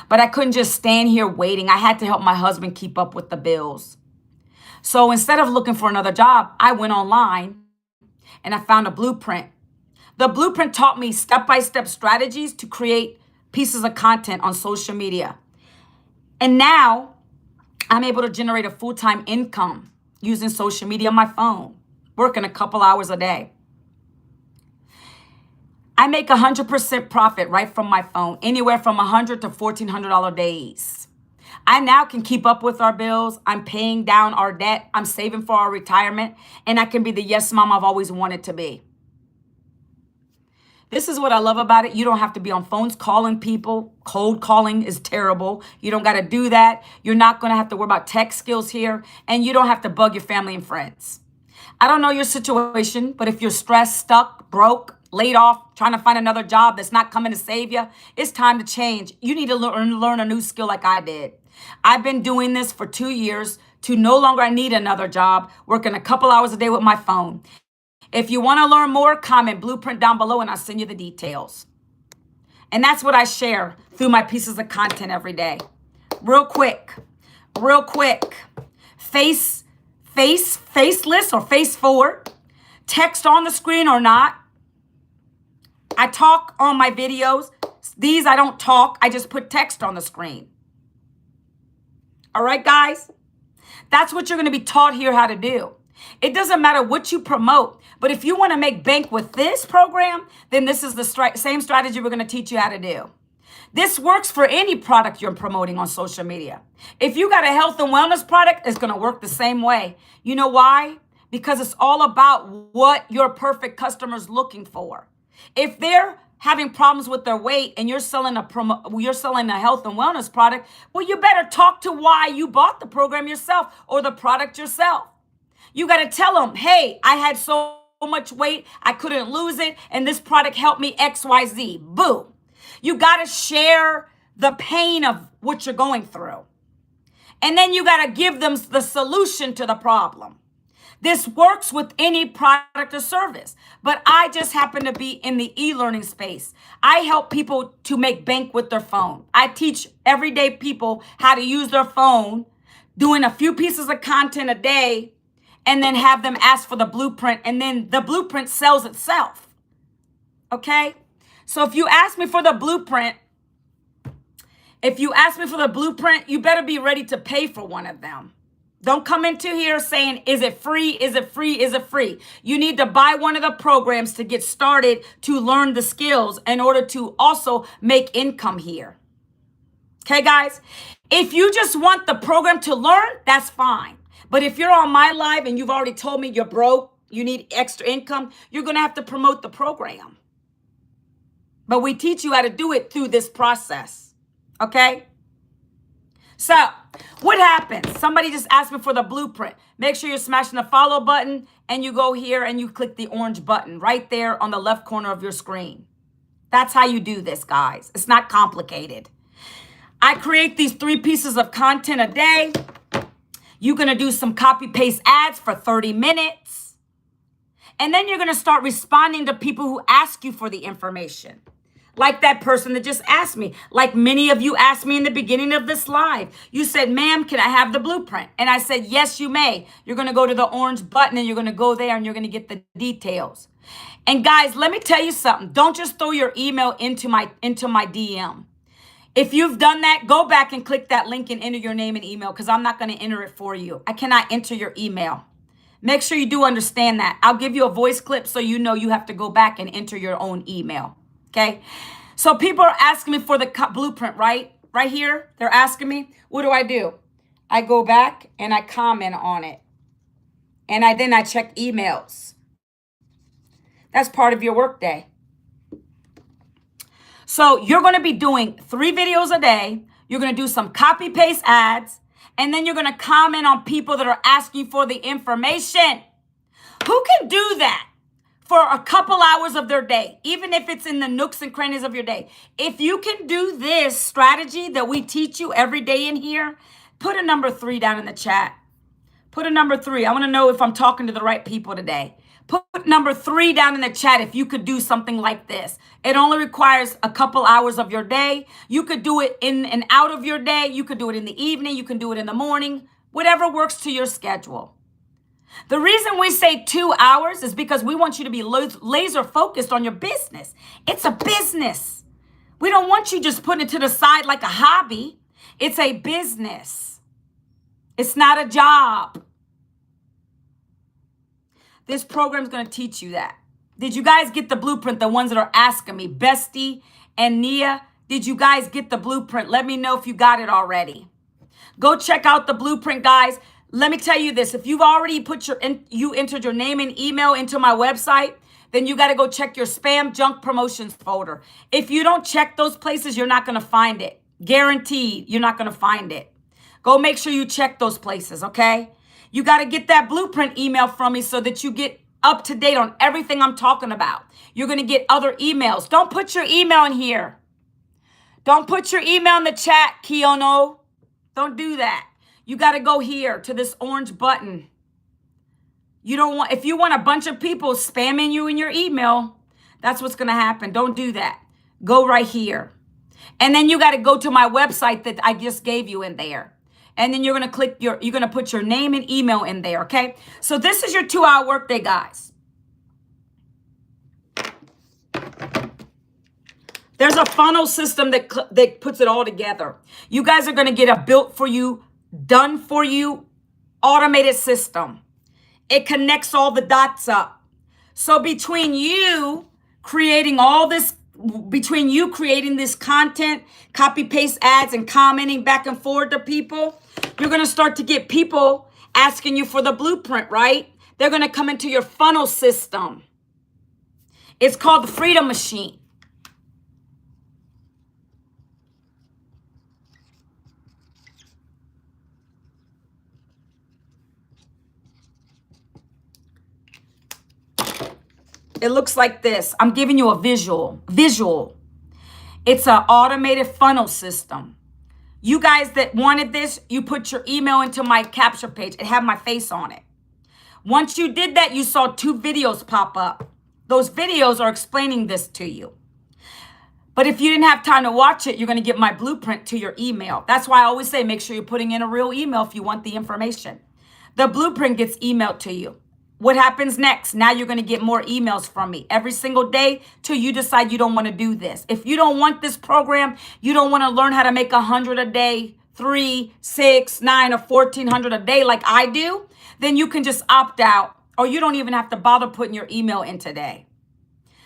But I couldn't just stand here waiting. I had to help my husband keep up with the bills. So instead of looking for another job, I went online and I found a blueprint. The blueprint taught me step-by-step strategies to create pieces of content on social media. And now I'm able to generate a full-time income using social media on my phone, working a couple hours a day. I make 100% profit right from my phone, anywhere from $100 to $1,400 days. I now can keep up with our bills. I'm paying down our debt. I'm saving for our retirement, and I can be the yes mom I've always wanted to be. This is what I love about it. You don't have to be on phones calling people. Cold calling is terrible. You don't got to do that. You're not going to have to worry about tech skills here. And you don't have to bug your family and friends. I don't know your situation, but if you're stressed, stuck, broke, laid off, trying to find another job that's not coming to save you, it's time to change. You need to learn a new skill like I did. I've been doing this for 2 years to no longer need another job, working a couple hours a day with my phone. If you want to learn more, comment blueprint down below and I'll send you the details. And that's what I share through my pieces of content every day. Real quick. Faceless or face forward. Text on the screen or not. I talk on my videos. These I don't talk. I just put text on the screen. All right, guys? That's what you're going to be taught here how to do. It doesn't matter what you promote, but if you want to make bank with this program, then this is the same strategy we're going to teach you how to do. This works for any product you're promoting on social media. If you got a health and wellness product, it's going to work the same way. You know why? Because it's all about what your perfect customer's looking for. If they're having problems with their weight and you're selling a health and wellness product, well, you better talk to why you bought the program yourself or the product yourself. You got to tell them, hey, I had so much weight, I couldn't lose it, and this product helped me XYZ. Boom. You got to share the pain of what you're going through. And then you got to give them the solution to the problem. This works with any product or service, but I just happen to be in the e-learning space. I help people to make bank with their phone. I teach everyday people how to use their phone, doing a few pieces of content a day, and then have them ask for the blueprint, and then the blueprint sells itself. Okay? So if you ask me for the blueprint, you better be ready to pay for one of them. Don't come into here saying, is it free? Is it free? Is it free? You need to buy one of the programs to get started to learn the skills in order to also make income here. Okay, guys? If you just want the program to learn, that's fine. But if you're on my live and you've already told me you're broke, you need extra income, you're going to have to promote the program. But we teach you how to do it through this process. Okay? So, what happens? Somebody just asked me for the blueprint. Make sure you're smashing the follow button and you go here and you click the orange button right there on the left corner of your screen. That's how you do this, guys. It's not complicated. I create these 3 pieces of content a day. You're going to do some copy paste ads for 30 minutes. And then you're going to start responding to people who ask you for the information. Like that person that just asked me, like many of you asked me in the beginning of this live. You said, ma'am, can I have the blueprint? And I said, yes, you may. You're going to go to the orange button and you're going to go there and you're going to get the details. And guys, let me tell you something. Don't just throw your email into my DM. If you've done that, go back and click that link and enter your name and email because I'm not going to enter it for you. I cannot enter your email. Make sure you do understand that. I'll give you a voice clip so you know you have to go back and enter your own email. Okay, so people are asking me for the blueprint, right? Right here, they're asking me, what do? I go back and I comment on it. And then I check emails. That's part of your workday. So you're going to be doing 3 videos a day. You're going to do some copy paste ads. And then you're going to comment on people that are asking for the information. Who can do that? For a couple hours of their day, even if it's in the nooks and crannies of your day. If you can do this strategy that we teach you every day in here, put a number 3 down in the chat. Put a number 3. I want to know if I'm talking to the right people today. Put number 3 down in the chat if you could do something like this. It only requires a couple hours of your day. You could do it in and out of your day. You could do it in the evening. You can do it in the morning. Whatever works to your schedule. The reason we say 2 hours is because we want you to be laser focused on your business. It's a business. We don't want you just putting it to the side like a hobby. It's a business. It's not a job. This program is going to teach you that. Did you guys get the blueprint? The ones that are asking me, Bestie and Nia, did you guys get the blueprint? Let me know if you got it already. Go check out the blueprint, guys. Let me tell you this. If you've already you entered your name and email into my website, then you got to go check your spam junk promotions folder. If you don't check those places, you're not going to find it. Guaranteed, you're not going to find it. Go make sure you check those places, okay? You got to get that blueprint email from me so that you get up to date on everything I'm talking about. You're going to get other emails. Don't put your email in here. Don't put your email in the chat, Kiono. Don't do that. You got to go here to this orange button. If you want a bunch of people spamming you in your email, that's what's going to happen. Don't do that. Go right here. And then you got to go to my website that I just gave you in there. And then you're going to you're going to put your name and email in there. Okay. So this is your 2-hour workday, guys. There's a funnel system that puts it all together. You guys are going to get a built for you, done for you, automated system. It connects all the dots up. So between you creating this content, copy paste ads and commenting back and forth to people, you're going to start to get people asking you for the blueprint, right? They're going to come into your funnel system. It's called the Freedom Machine. It looks like this. I'm giving you a visual. It's an automated funnel system. You guys that wanted this, you put your email into my capture page. It had my face on it. Once you did that, you saw 2 videos pop up. Those videos are explaining this to you. But if you didn't have time to watch it, you're going to get my blueprint to your email. That's why I always say make sure you're putting in a real email if you want the information. The blueprint gets emailed to you. What happens next? Now you're going to get more emails from me every single day till you decide you don't want to do this. If you don't want this program, you don't want to learn how to make 100 a day, 3, 6, 9, or 1,400 a day like I do, then you can just opt out, or you don't even have to bother putting your email in today.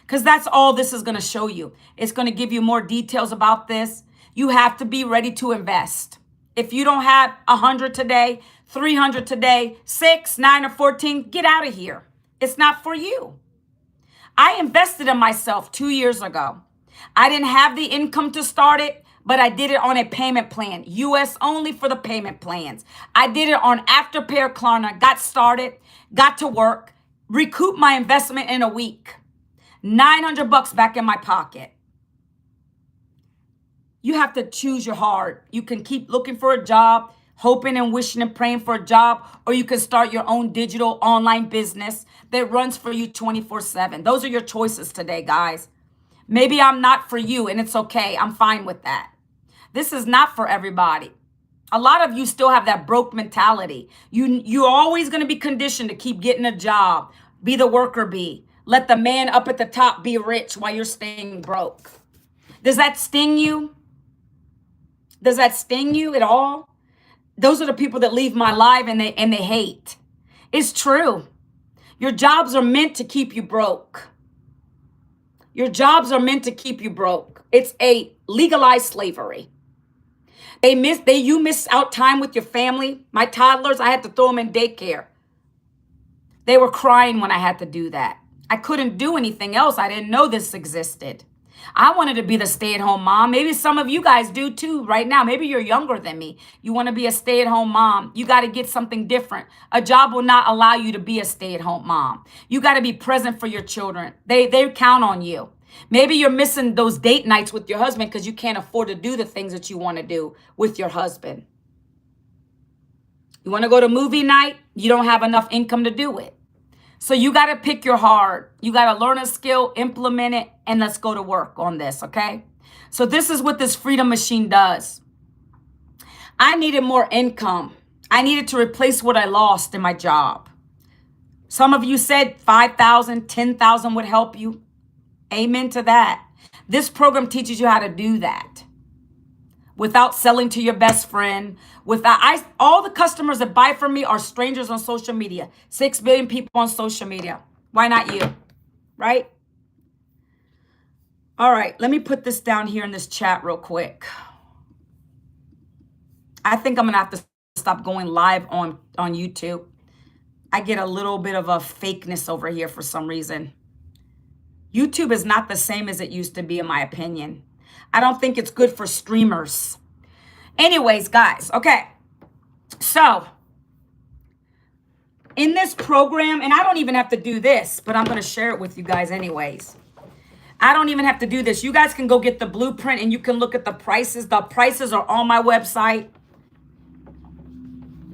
Because that's all this is going to show you. It's going to give you more details about this. You have to be ready to invest. If you don't have 100 today, 300 today, 6, 9, or 14, get out of here. It's not for you. I invested in myself 2 years ago. I didn't have the income to start it, but I did it on a payment plan. US only for the payment plans. I did it on Afterpay or Klarna, got started, got to work, recouped my investment in a week. $900 back in my pocket. You have to choose your heart. You can keep looking for a job, hoping and wishing and praying for a job, or you can start your own digital online business that runs for you 24/7. Those are your choices today, guys. Maybe I'm not for you, and it's okay. I'm fine with that. This is not for everybody. A lot of you still have that broke mentality. You're always going to be conditioned to keep getting a job, be the worker bee. Let the man up at the top be rich while you're staying broke. Does that sting you? Does that sting you at all? Those are the people that leave my life and they hate. It's true. Your jobs are meant to keep you broke. Your jobs are meant to keep you broke. It's a legalized slavery. You miss out time with your family. My toddlers, I had to throw them in daycare. They were crying when I had to do that. I couldn't do anything else. I didn't know this existed. I wanted to be the stay-at-home mom. Maybe some of you guys do too right now. Maybe you're younger than me. You want to be a stay-at-home mom. You got to get something different. A job will not allow you to be a stay-at-home mom. You got to be present for your children. They count on you. Maybe you're missing those date nights with your husband because you can't afford to do the things that you want to do with your husband. You want to go to movie night? You don't have enough income to do it. So you got to pick your heart. You got to learn a skill, implement it, and let's go to work on this, okay? So this is what this freedom machine does. I needed more income. I needed to replace what I lost in my job. Some of you said 5,000, 10,000 would help you. Amen to that. This program teaches you how to do that without selling to your best friend. All the customers that buy from me are strangers on social media. 6 billion people on social media. Why not you? Right? All right, let me put this down here in this chat real quick. I think I'm going to have to stop going live on YouTube. I get a little bit of a fakeness over here for some reason. YouTube is not the same as it used to be, in my opinion. I don't think it's good for streamers. Anyways, guys, okay. So, in this program, and I don't even have to do this, but I'm going to share it with you guys anyways. I don't even have to do this. You guys can go get the blueprint and you can look at the prices. The prices are on my website.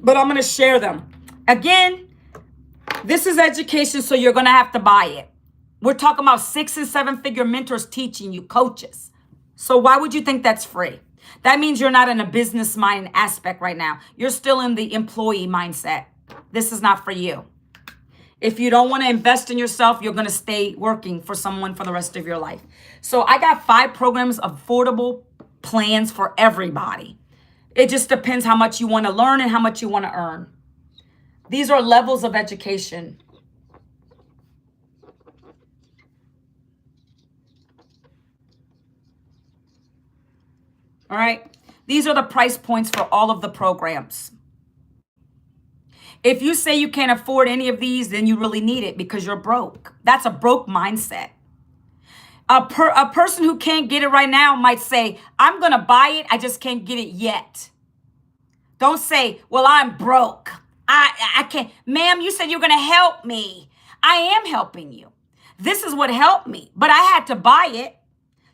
But I'm going to share them. Again, this is education, so you're going to have to buy it. We're talking about 6- and 7-figure mentors teaching you, coaches. So why would you think that's free? That means you're not in a business mind aspect right now. You're still in the employee mindset. This is not for you. If you don't want to invest in yourself, you're going to stay working for someone for the rest of your life. So I got 5 programs, affordable plans for everybody. It just depends how much you want to learn and how much you want to earn. These are levels of education. All right. These are the price points for all of the programs. If you say you can't afford any of these, then you really need it because you're broke. That's a broke mindset. A person who can't get it right now might say, I'm going to buy it. I just can't get it yet. Don't say, well, I'm broke. I can't. Ma'am, you said you're going to help me. I am helping you. This is what helped me. But I had to buy it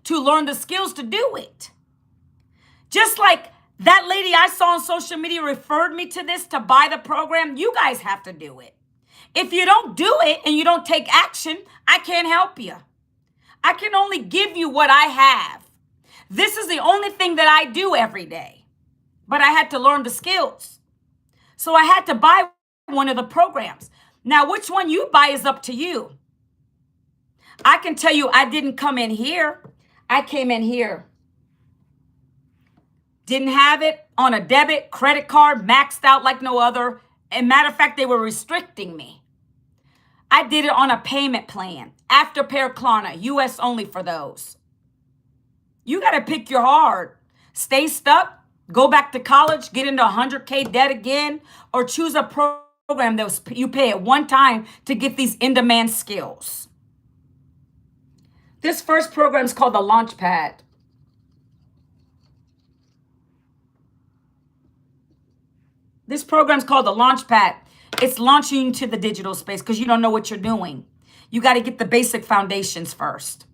to learn the skills to do it. Just like that lady I saw on social media referred me to this to buy the program, you guys have to do it. If you don't do it and you don't take action, I can't help you. I can only give you what I have. This is the only thing that I do every day. But I had to learn the skills. So I had to buy one of the programs. Now, which one you buy is up to you. I can tell you I didn't come in here. I came in here. Didn't have it on a debit, credit card, maxed out like no other. And matter of fact, they were restricting me. I did it on a payment plan. Afterpay Klarna, US only for those. You got to pick your heart. Stay stuck, go back to college, get into 100K debt again, or choose a program that you pay at one time to get these in-demand skills. This first program is called the Launchpad. This program is called the Launchpad. It's launching you to the digital space because you don't know what you're doing. You got to get the basic foundations first.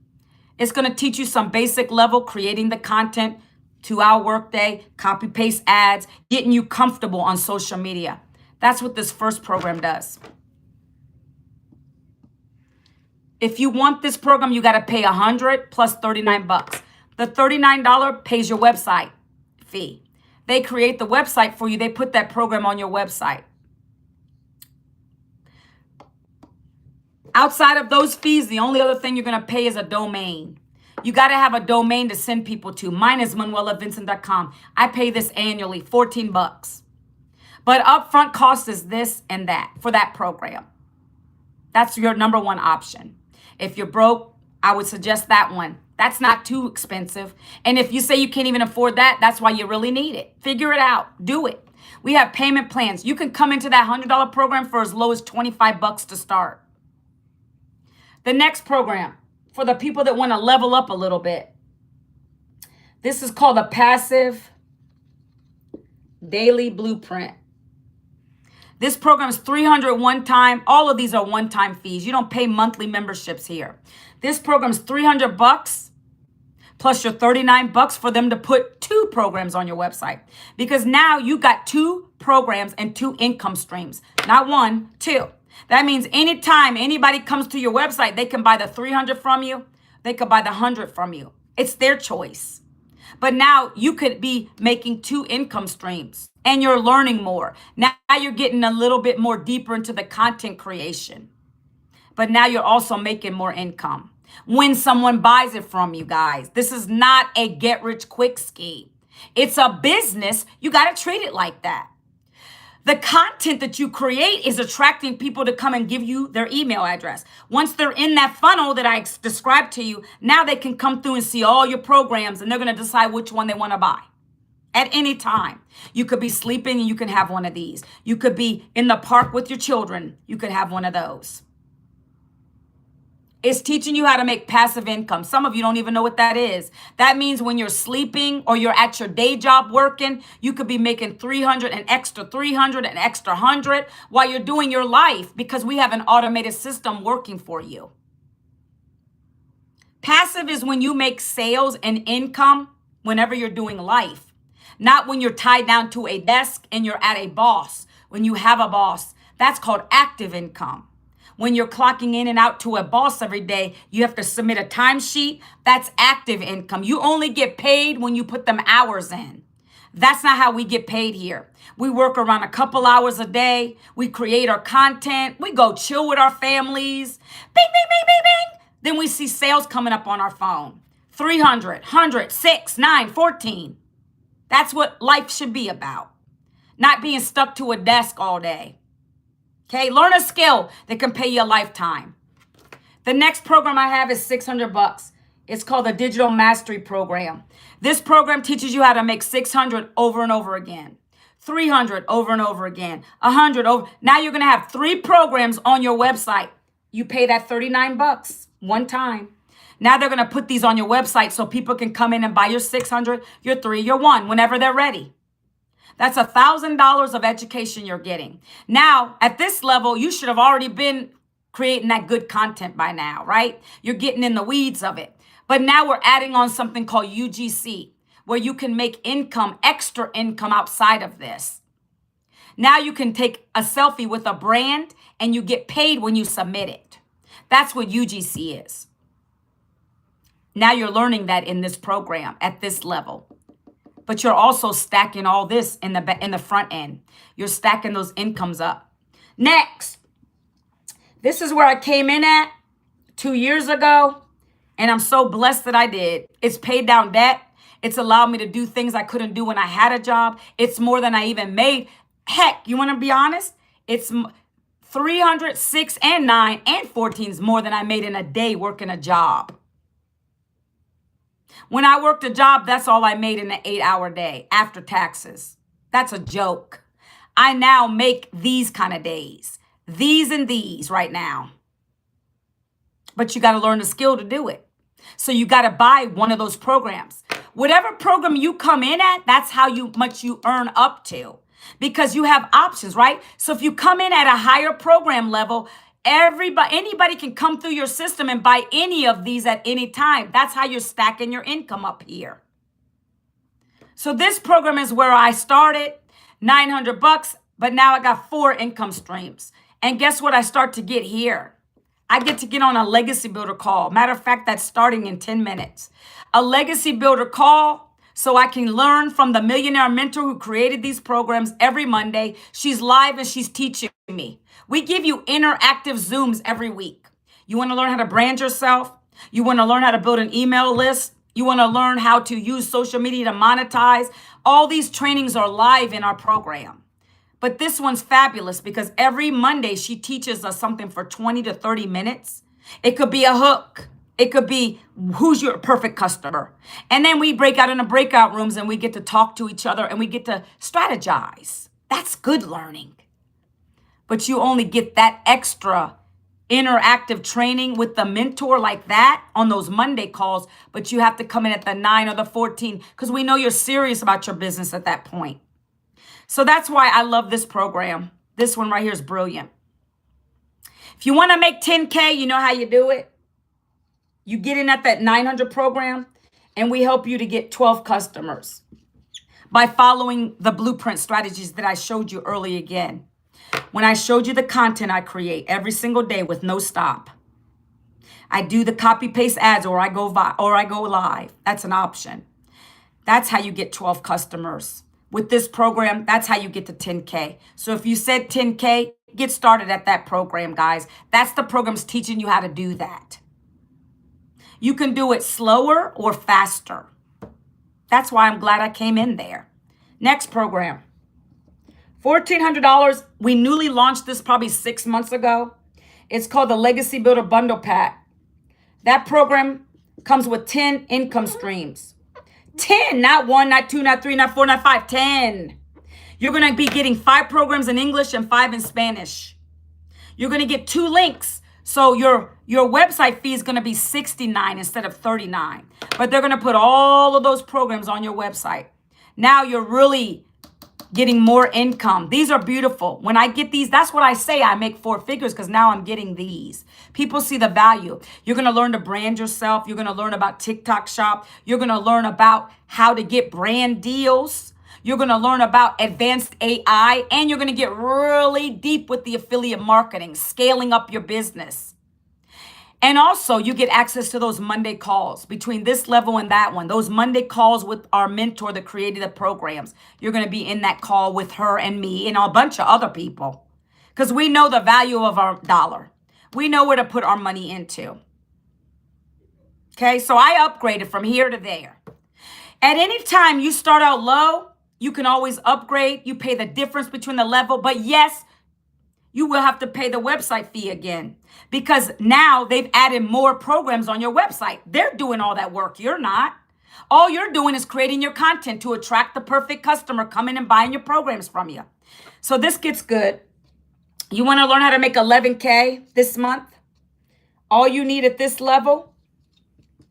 It's going to teach you some basic level, creating the content, 2-hour workday, copy paste ads, getting you comfortable on social media. That's what this first program does. If you want this program, you got to pay $100 plus $39. The $39 pays your website fee. They create the website for you. They put that program on your website. Outside of those fees, the only other thing you're going to pay is a domain. You got to have a domain to send people to. Mine is ManuelaVincent.com. I pay this annually, $14. But upfront cost is this and that for that program. That's your number one option. If you're broke, I would suggest that one. That's not too expensive. And if you say you can't even afford that, that's why you really need it. Figure it out. Do it. We have payment plans. You can come into that $100 program for as low as $25 to start. The next program, for the people that want to level up a little bit, this is called a Passive Daily Blueprint. This program is $300 one time. All of these are one-time fees. You don't pay monthly memberships here. This program is $300 plus your $39 for them to put 2 programs on your website. Because now you got 2 programs and 2 income streams. Not 1, 2. That means anytime anybody comes to your website, they can buy the $300 from you. They could buy the $100 from you. It's their choice. But now you could be making 2 income streams and you're learning more. Now you're getting a little bit more deeper into the content creation. But now you're also making more income when someone buys it from you guys. This is not a get rich quick scheme. It's a business. You got to treat it like that. The content that you create is attracting people to come and give you their email address. Once they're in that funnel that I described to you, now they can come through and see all your programs and they're going to decide which one they want to buy. At any time. You could be sleeping and you can have one of these. You could be in the park with your children. You could have one of those. It's teaching you how to make passive income. Some of you don't even know what that is. That means when you're sleeping or you're at your day job working, you could be making $300, an extra $300, an extra $100 while you're doing your life because we have an automated system working for you. Passive is when you make sales and income whenever you're doing life. Not when you're tied down to a desk and you're at a boss. When you have a boss, that's called active income. When you're clocking in and out to a boss every day, you have to submit a timesheet. That's active income. You only get paid when you put them hours in. That's not how we get paid here. We work around a couple hours a day. We create our content. We go chill with our families. Bing, bing, bing, bing, bing. Then we see sales coming up on our phone. 300, 100, 6, 9, 14. That's what life should be about. Not being stuck to a desk all day. Okay, learn a skill that can pay you a lifetime. The next program I have is $600. It's called the Digital Mastery Program. This program teaches you how to make $600 over and over again. $300 over and over again. $100 over. Now you're going to have 3 programs on your website. You pay that $39 one time. Now they're going to put these on your website so people can come in and buy your $600, your 3, your 1, whenever they're ready. That's $1,000 of education you're getting. Now, at this level, you should have already been creating that good content by now, right? You're getting in the weeds of it. But now we're adding on something called UGC, where you can make income, extra income outside of this. Now you can take a selfie with a brand and you get paid when you submit it. That's what UGC is. Now you're learning that in this program at this level. But you're also stacking all this in the front end. You're stacking those incomes up. Next, this is where I came in at 2 years ago, and I'm so blessed that I did. It's paid down debt. It's allowed me to do things I couldn't do when I had a job. It's more than I even made. Heck, you want to be honest? It's 300, 6, and 9, and 14 is more than I made in a day working a job. When I worked a job, that's all I made in an 8-hour day after taxes. That's a joke. I now make these kind of days. These and these right now. But you got to learn the skill to do it. So you got to buy one of those programs. Whatever program you come in at, that's how much you earn up to. Because you have options, right? So if you come in at a higher program level, anybody can come through your system and buy any of these at any time. That's how you're stacking your income up here. So this program is where I started, $900, but now I got 4 income streams. And guess what I start to get here? I get to get on a legacy builder call. Matter of fact, that's starting in 10 minutes. A legacy builder call so I can learn from the millionaire mentor who created these programs every Monday. She's live and she's teaching me. We give you interactive Zooms every week. You want to learn how to brand yourself? You want to learn how to build an email list? You want to learn how to use social media to monetize? All these trainings are live in our program. But this one's fabulous because every Monday she teaches us something for 20 to 30 minutes. It could be a hook. It could be who's your perfect customer. And then we break out into breakout rooms and we get to talk to each other and we get to strategize. That's good learning. But you only get that extra interactive training with the mentor like that on those Monday calls. But you have to come in at the 9 or the 14 because we know you're serious about your business at that point. So that's why I love this program. This one right here is brilliant. If you want to make 10K, you know how you do it. You get in at that 900 program and we help you to get 12 customers by following the blueprint strategies that I showed you earlier again. When I showed you the content I create every single day with no stop. I do the copy paste ads or I go live. That's an option. That's how you get 12 customers. With this program, that's how you get to 10K. So if you said 10K, get started at that program, guys. That's the program's teaching you how to do that. You can do it slower or faster. That's why I'm glad I came in there. Next program. $1,400. We newly launched this probably 6 months ago. It's called the Legacy Builder Bundle Pack. That program comes with 10 income streams. 10, not 1, not 2, not 3, not 4, not 5, 10. You're going to be getting 5 programs in English and 5 in Spanish. You're going to get 2 links. So your website fee is going to be $69 instead of $39. But they're going to put all of those programs on your website. Now you're really getting more income. These are beautiful. When I get these, that's what I say. I make 4 figures because now I'm getting these. People see the value. You're going to learn to brand yourself. You're going to learn about TikTok Shop. You're going to learn about how to get brand deals. You're going to learn about advanced AI. And you're going to get really deep with the affiliate marketing, scaling up your business. And also, you get access to those Monday calls between this level and that one. Those Monday calls with our mentor that created the programs. You're going to be in that call with her and me and a bunch of other people. Because we know the value of our dollar. We know where to put our money into. Okay, so I upgraded from here to there. At any time you start out low, you can always upgrade. You pay the difference between the level. But yes, you will have to pay the website fee again because now they've added more programs on your website. They're doing all that work. You're not. All you're doing is creating your content to attract the perfect customer coming and buying your programs from you. So this gets good. You want to learn how to make 11K this month? All you need at this level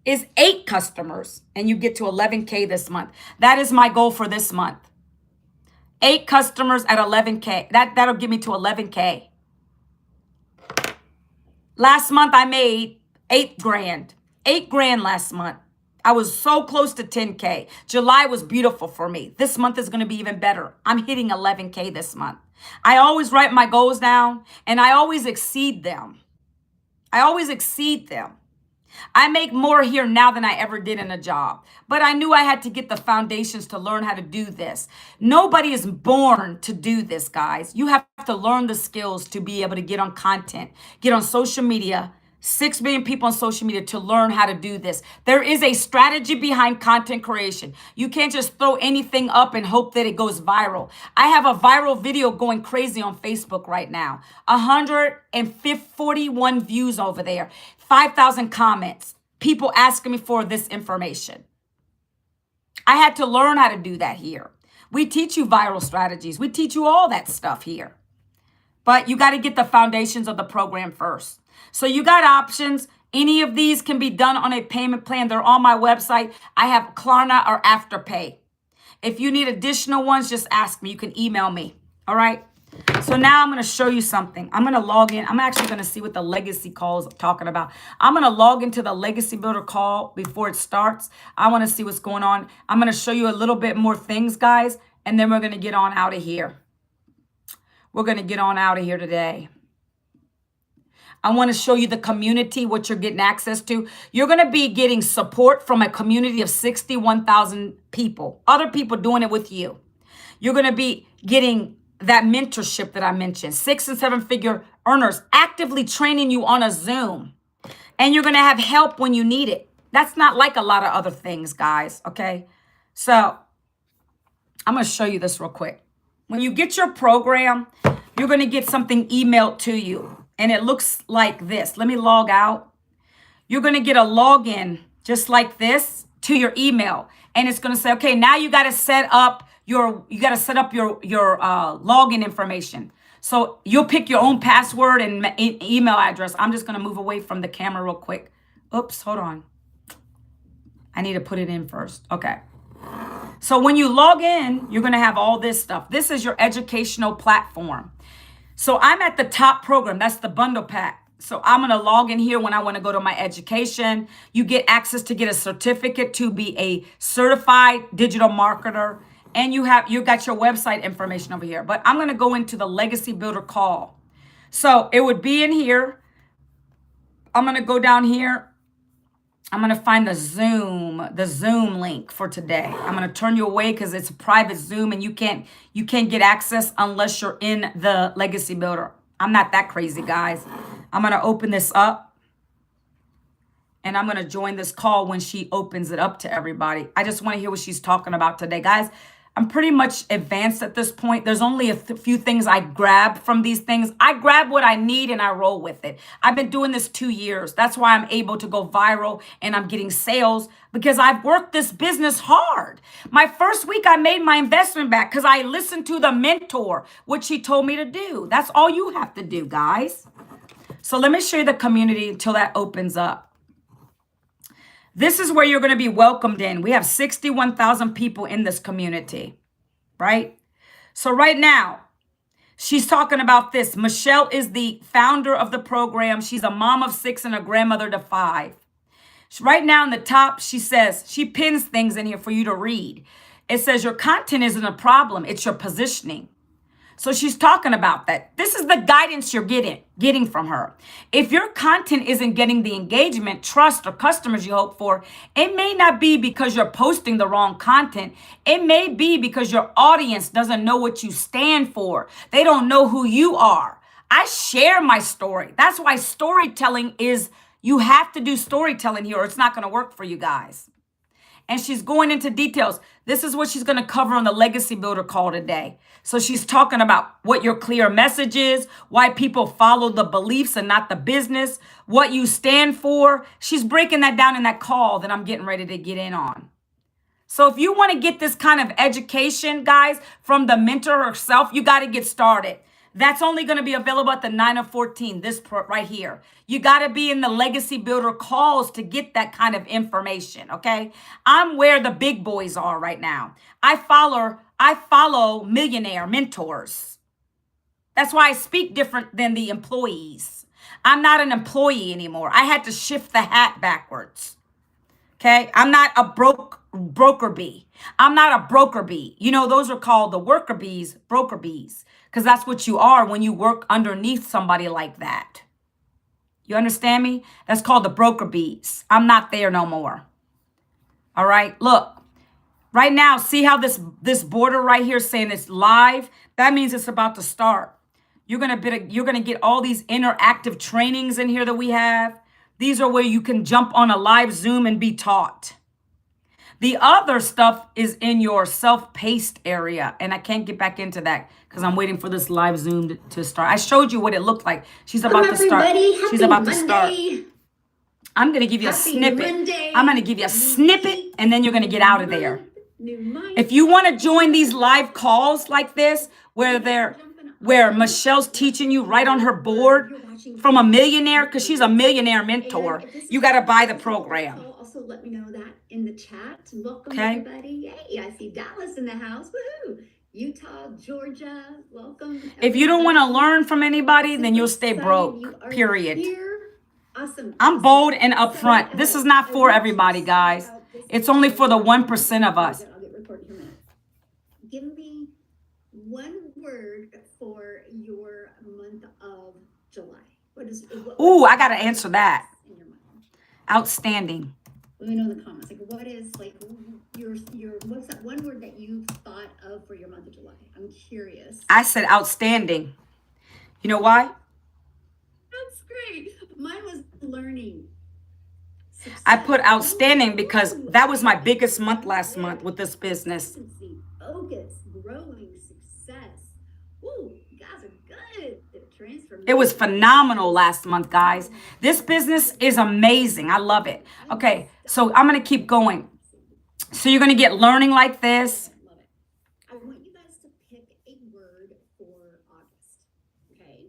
is 8 customers and you get to 11K this month. That is my goal for this month. 8 customers at 11K. That'll get me to 11K. Last month I made 8 grand. 8 grand last month. I was so close to 10K. July was beautiful for me. This month is going to be even better. I'm hitting 11K this month. I always write my goals down and I always exceed them. I always exceed them. I make more here now than I ever did in a job. But I knew I had to get the foundations to learn how to do this. Nobody is born to do this, guys. You have to learn the skills to be able to get on content, get on social media. 6 million people on social media to learn how to do this. There is a strategy behind content creation. You can't just throw anything up and hope that it goes viral. I have a viral video going crazy on Facebook right now. 141 views over there. 5,000 comments. People asking me for this information. I had to learn how to do that here. We teach you viral strategies. We teach you all that stuff here. But you got to get the foundations of the program first. So you got options. Any of these can be done on a payment plan. They're on my website. I have Klarna or Afterpay. If you need additional ones, just ask me. You can email me. All right. So now I'm going to show you something. I'm going to log in. I'm actually going to see what the legacy call is talking about. I'm going to log into the Legacy Builder call before it starts. I want to see what's going on. I'm going to show you a little bit more things, guys, and then we're going to get on out of here. We're going to get on out of here today. I want to show you the community, what you're getting access to. You're going to be getting support from a community of 61,000 people, other people doing it with you. You're going to be getting that mentorship that I mentioned, 6 and 7 figure earners actively training you on a Zoom. And you're going to have help when you need it. That's not like a lot of other things, guys. Okay. So I'm going to show you this real quick. When you get your program, you're going to get something emailed to you. And it looks like this. Let me log out. You're going to get a login just like this to your email. And it's going to say, okay, now you got to set up your login information. So you'll pick your own password and email address. I'm just going to move away from the camera real quick. Oops, hold on. I need to put it in first. Okay. So when you log in, you're going to have all this stuff. This is your educational platform. So I'm at the top program. That's the bundle pack. So I'm going to log in here when I want to go to my education. You get access to get a certificate to be a certified digital marketer. And you got your website information over here. But I'm going to go into the Legacy Builder call. So it would be in here. I'm going to go down here. I'm going to find the Zoom link for today. I'm going to turn you away because it's a private Zoom and you can't get access unless you're in the Legacy Builder. I'm not that crazy, guys. I'm going to open this up and I'm going to join this call when she opens it up to everybody. I just want to hear what she's talking about today, guys. I'm pretty much advanced at this point. There's only a few things I grab from these things. I grab what I need and I roll with it. I've been doing this 2 years. That's why I'm able to go viral and I'm getting sales because I've worked this business hard. My first week, I made my investment back because I listened to the mentor, what she told me to do. That's all you have to do, guys. So let me show you the community until that opens up. This is where you're going to be welcomed in. We have 61,000 people in this community, right? So right now, she's talking about this. Michelle is the founder of the program. She's a mom of 6 and a grandmother to 5. Right now in the top, she says, she pins things in here for you to read. It says your content isn't a problem. It's your positioning. So she's talking about that. This is the guidance you're getting from her. If your content isn't getting the engagement, trust, or customers you hope for, it may not be because you're posting the wrong content. It may be because your audience doesn't know what you stand for. They don't know who you are. I share my story. That's why storytelling is, you have to do storytelling here or it's not going to work for you guys. And she's going into details. This is what she's going to cover on the Legacy Builder call today. So she's talking about what your clear message is, why people follow the beliefs and not the business, what you stand for. She's breaking that down in that call that I'm getting ready to get in on. So if you want to get this kind of education, guys, from the mentor herself, you got to get started. That's only going to be available at the 9 of 14, this right here. You got to be in the Legacy Builder calls to get that kind of information, okay? I'm where the big boys are right now. I follow millionaire mentors. That's why I speak different than the employees. I'm not an employee anymore. I had to shift the hat backwards, okay? I'm not a broke broker bee. I'm not a broker bee. You know, those are called the worker bees, broker bees, because that's what you are when you work underneath somebody like that. You understand me? That's called the broker bees. I'm not there no more. All right. Look, right now, see how this border right here saying it's live? That means it's about to start. You're gonna get all these interactive trainings in here that we have. These are where you can jump on a live Zoom and be taught. The other stuff is in your self-paced area, and I can't get back into that because I'm waiting for this live Zoom to start. I showed you what it looked like. She's about to start. She's about to start. I'm going to give you a snippet. I'm going to give you a snippet, and then you're going to get out of there. If you want to join these live calls like this, where Michelle's teaching you right on her board from a millionaire, because she's a millionaire mentor, you got to buy the program. Also, let me know that in the chat. Welcome, everybody. Yay, I see Dallas in the house. Woohoo! Utah, Georgia, welcome. Everybody. If you don't want to learn from anybody, then you'll stay broke, period. Awesome. I'm bold and upfront. This is not for everybody, guys. It's only for the 1% of us. I'll get recorded in a minute. Give me one word for your month of July. Ooh, I got to answer that. Outstanding. Let me know in the comments. Like, what is like your what's that one word that you thought of for your month of July? I'm curious. I said outstanding. You know why? That's great. Mine was learning. Success. I put outstanding because that was my biggest month last month with this business. Focus, growing, success. Ooh, you guys are good. It was phenomenal last month, guys. This business is amazing. I love it. Okay, so I'm going to keep going. So you're going to get learning like this. I want you guys to pick a word for August. Okay?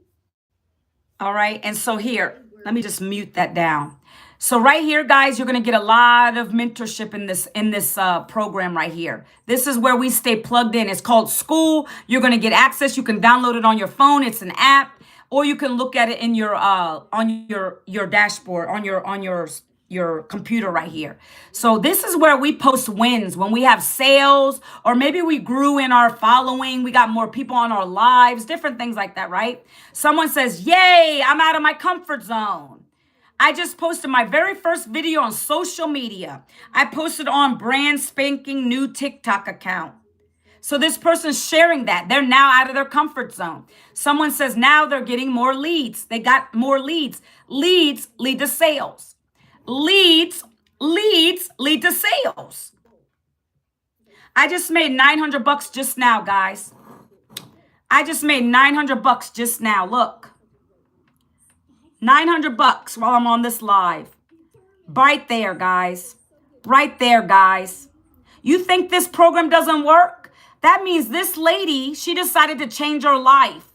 All right, and so here, let me just mute that down. So right here, guys, you're going to get a lot of mentorship in this program right here. This is where we stay plugged in. It's called School. You're going to get access. You can download it on your phone. It's an app, or you can look at it in your on your dashboard on your computer right here. So this is where we post wins when we have sales, or maybe we grew in our following. We got more people on our lives, different things like that, right? Someone says, "Yay, I'm out of my comfort zone." I just posted my very first video on social media. I posted on brand spanking new TikTok account. So this person's sharing that. They're now out of their comfort zone. Someone says now they're getting more leads. They got more leads. Leads lead to sales. Leads lead to sales. I just made $900 just now, guys. I just made $900 just now. Look. $900 while I'm on this live. Right there, guys. Right there, guys. You think this program doesn't work? That means this lady, she decided to change her life.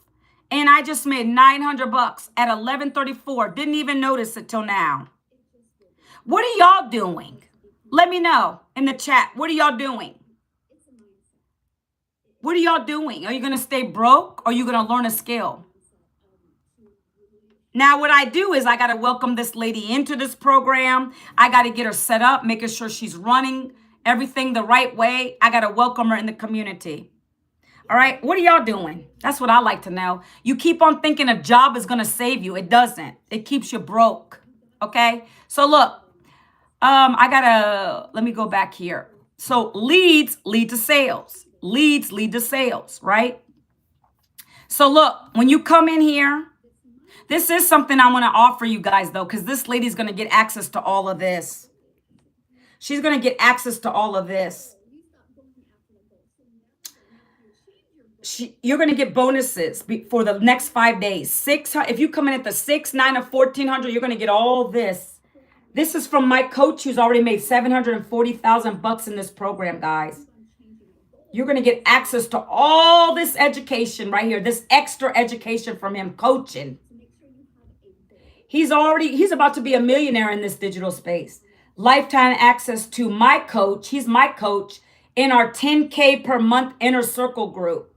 And I just made $900 at 11:34. Didn't even notice it till now. What are y'all doing? Let me know in the chat. What are y'all doing? What are y'all doing? Are you going to stay broke, or are you going to learn a skill? Now, what I do is I got to welcome this lady into this program. I got to get her set up, making sure she's running everything the right way. I got to welcome her in the community. All right. What are y'all doing? That's what I like to know. You keep on thinking a job is going to save you. It doesn't. It keeps you broke. Okay. So look, let me go back here. So leads lead to sales. Leads lead to sales, right? So look, when you come in here, this is something I want to offer you guys, though, because this lady's going to get access to all of this. She's going to get access to all of this. You're going to get bonuses for the next 5 days. If you come in at the 6, 9, or 1,400, you're going to get all this. This is from my coach who's already made $740,000 in this program, guys. You're going to get access to all this education right here, this extra education from him, coaching. He's about to be a millionaire in this digital space. Lifetime access to my coach. He's my coach in our 10K per month inner circle group.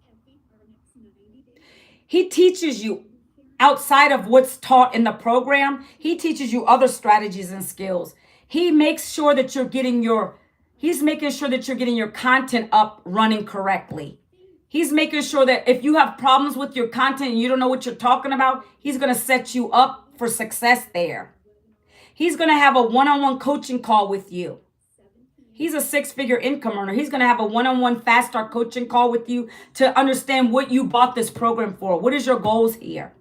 He teaches you outside of what's taught in the program. He teaches you other strategies and skills. He makes sure that you're getting your He's making sure that you're getting your content up running correctly. He's making sure that if you have problems with your content and you don't know what you're talking about, he's going to set you up for success there. He's going to have a one-on-one coaching call with you. He's a six-figure income earner. He's going to have a one-on-one fast start coaching call with you to understand what you bought this program for. What is your goals here?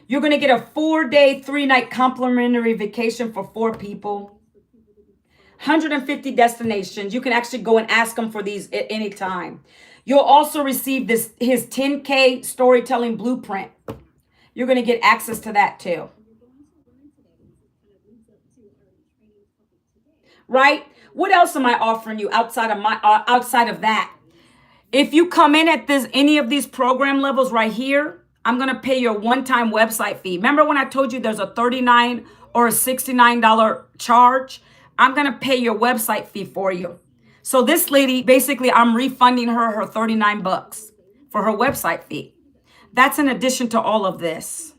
You're going to get a 4-day, 3-night complimentary vacation for 4 people. 150 destinations. You can actually go and ask him for these at any time. You'll also receive his 10K storytelling blueprint. You're going to get access to that too. Right? What else am I offering you outside of that? If you come in at any of these program levels right here, I'm going to pay your one-time website fee. Remember when I told you there's a $39 or a $69 charge? I'm going to pay your website fee for you. So this lady, basically, I'm refunding her 39 bucks for her website fee. That's in addition to all of this.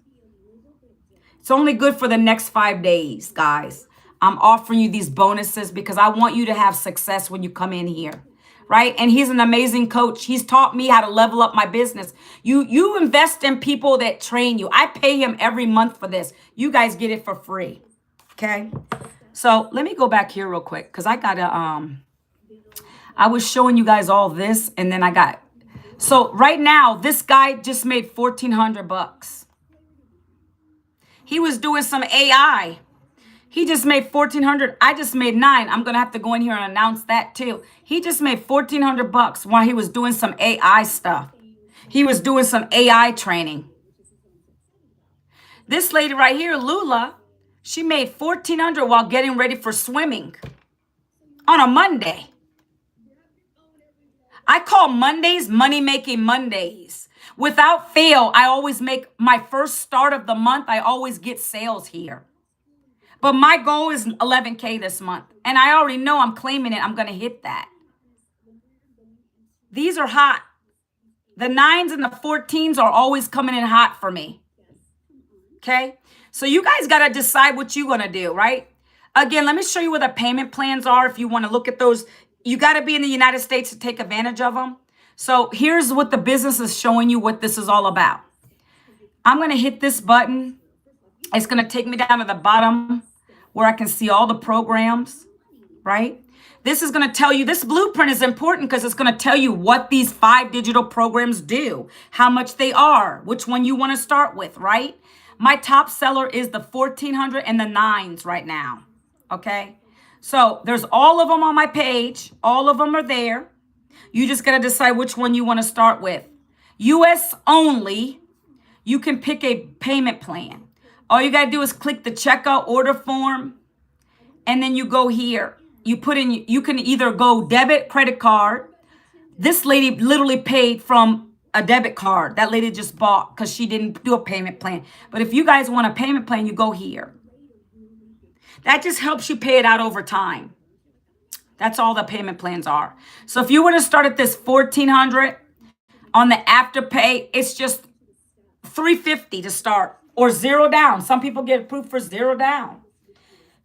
It's only good for the next 5 days, guys. I'm offering you these bonuses because I want you to have success when you come in here, right? And he's an amazing coach. He's taught me how to level up my business. You invest in people that train you. I pay him every month for this. You guys get it for free, okay? So let me go back here real quick because I was showing you guys all this and then so right now, this guy just made 1,400 bucks. He was doing some AI. He just made 1,400. I just made 9. I'm going to have to go in here and announce that too. He just made 1,400 bucks while he was doing some AI stuff. He was doing some AI training. This lady right here, Lula, she made 1,400 while getting ready for swimming on a Monday. I call Mondays money-making Mondays. Without fail, I always make my first start of the month. I always get sales here. But my goal is 11K this month. And I already know I'm claiming it. I'm going to hit that. These are hot. The 9s and the 14s are always coming in hot for me. Okay? So you guys got to decide what you're going to do, right? Again, let me show you where the payment plans are if you want to look at those. You got to be in the United States to take advantage of them. So here's what the business is showing you what this is all about. I'm going to hit this button. It's going to take me down to the bottom where I can see all the programs, right? This is going to tell you, this blueprint is important because it's going to tell you what these 5 digital programs do, how much they are, which one you want to start with, right? My top seller is the 1,400 and the 9s right now, okay? So there's all of them on my page. All of them are there. You just got to decide which one you want to start with. US only, you can pick a payment plan. All you got to do is click the checkout order form. And then you go here. You put in, you can either go debit, credit card. This lady literally paid from a debit card. That lady just bought because she didn't do a payment plan. But if you guys want a payment plan, you go here. That just helps you pay it out over time. That's all the payment plans are. So if you were to start at this 1,400 on the Afterpay, it's just $350 to start or 0 down. Some people get approved for 0 down.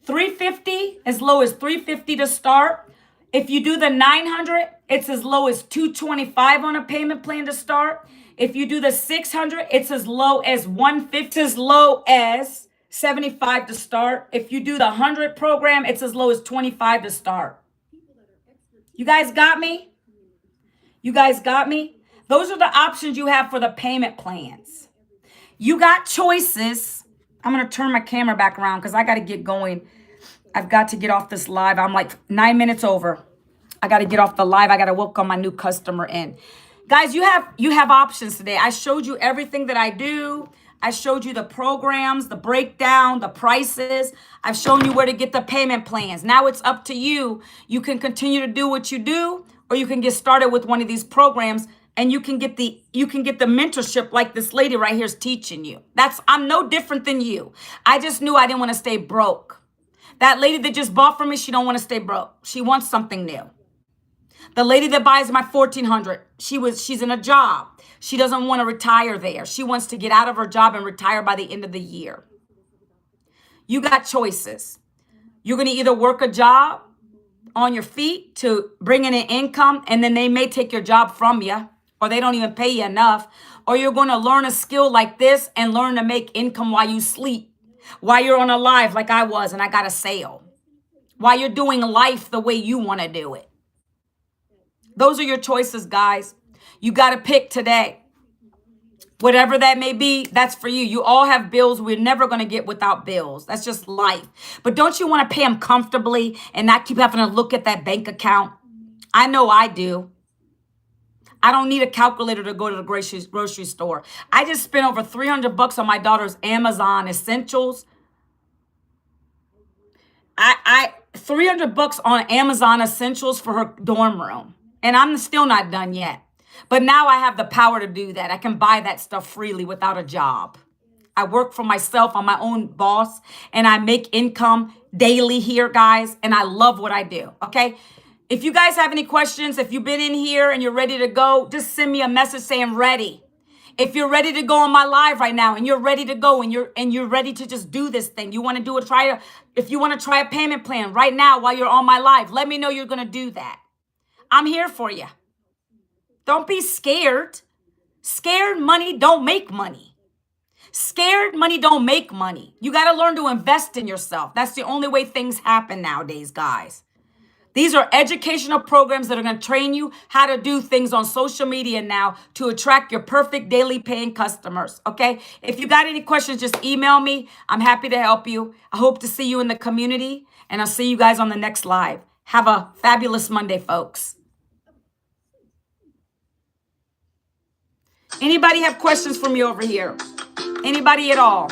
$350, as low as $350 to start. If you do the 900, it's as low as $225 on a payment plan to start. If you do the 600, it's as low as $150, as low as $75 to start. If you do the 100 program, it's as low as $25 to start. You guys got me? You guys got me? Those are the options you have for the payment plans. You got choices. I'm going to turn my camera back around because I got to get going. I've got to get off this live. I'm like 9 minutes over. I got to get off the live. I got to welcome my new customer in. Guys, you have options today. I showed you everything that I do. I showed you the programs, the breakdown, the prices. I've shown you where to get the payment plans. Now it's up to you. You can continue to do what you do, or you can get started with one of these programs and you can get the mentorship like this lady right here is teaching you. I'm no different than you. I just knew I didn't want to stay broke. That lady that just bought from me, she don't want to stay broke. She wants something new. The lady that buys my 1,400, she's in a job. She doesn't want to retire there. She wants to get out of her job and retire by the end of the year. You got choices. You're going to either work a job on your feet to bring in an income, and then they may take your job from you, or they don't even pay you enough, or you're going to learn a skill like this and learn to make income while you sleep, while you're on a live like I was and I got a sale, while you're doing life the way you want to do it. Those are your choices, guys. You got to pick today. Whatever that may be, that's for you. You all have bills. We're never going to get without bills. That's just life. But don't you want to pay them comfortably and not keep having to look at that bank account? I know I do. I don't need a calculator to go to the grocery store. I just spent over $300 on my daughter's Amazon essentials. I $300 on Amazon essentials for her dorm room. And I'm still not done yet. But now I have the power to do that. I can buy that stuff freely without a job. I work for myself. I'm my own boss, and I make income daily here, guys. And I love what I do. Okay. If you guys have any questions, if you've been in here and you're ready to go, just send me a message saying ready. If you're ready to go on my live right now and you're ready to go and you're ready to just do this thing, you want to do if you want to try a payment plan right now while you're on my live, let me know you're going to do that. I'm here for you. Don't be scared. Scared money don't make money. Scared money don't make money. You got to learn to invest in yourself. That's the only way things happen nowadays, guys. These are educational programs that are going to train you how to do things on social media now to attract your perfect daily paying customers, okay? If you got any questions, just email me. I'm happy to help you. I hope to see you in the community, and I'll see you guys on the next live. Have a fabulous Monday, folks. Anybody have questions for me over here? Anybody at all?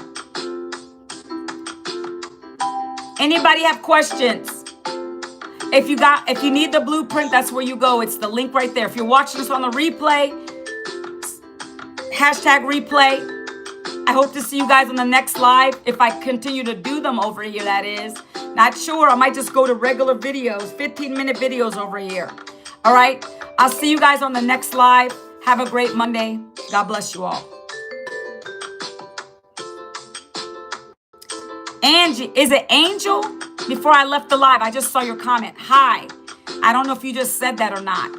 Anybody have questions? If you need the blueprint, that's where you go. It's the link right there. If you're watching this on the replay, #replay. I hope to see you guys on the next live. If I continue to do them over here, that is. Not sure. I might just go to regular videos, 15-minute videos over here. All right. I'll see you guys on the next live. Have a great Monday. God bless you all. Angie, is it Angel? Before I left the live, I just saw your comment. Hi. I don't know if you just said that or not.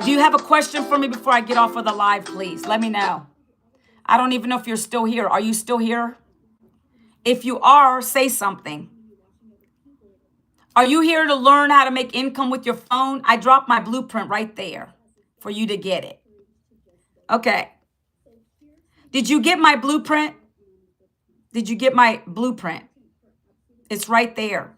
Do you have a question for me before I get off of the live, please? Let me know. I don't even know if you're still here. Are you still here? If you are, say something. Are you here to learn how to make income with your phone? I dropped my blueprint right there for you to get it. Okay. Did you get my blueprint? Did you get my blueprint? It's right there.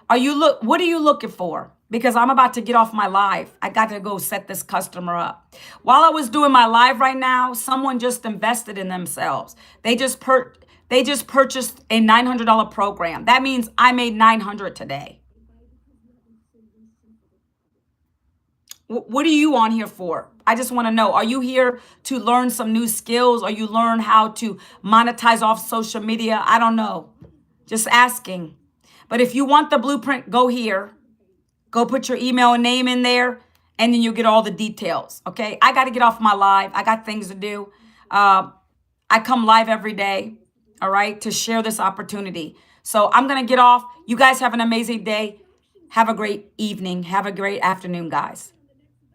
What are you looking for? Because I'm about to get off my live. I got to go set this customer up. While I was doing my live right now, someone just invested in themselves. They just purchased a $900 program. That means I made $900 today. What are you on here for? I just want to know, are you here to learn some new skills? Or you learn how to monetize off social media? I don't know. Just asking. But if you want the blueprint, go here. Go put your email and name in there, and then you'll get all the details, okay? I got to get off my live. I got things to do. I come live every day, all right, to share this opportunity. So I'm going to get off. You guys have an amazing day. Have a great evening. Have a great afternoon, guys.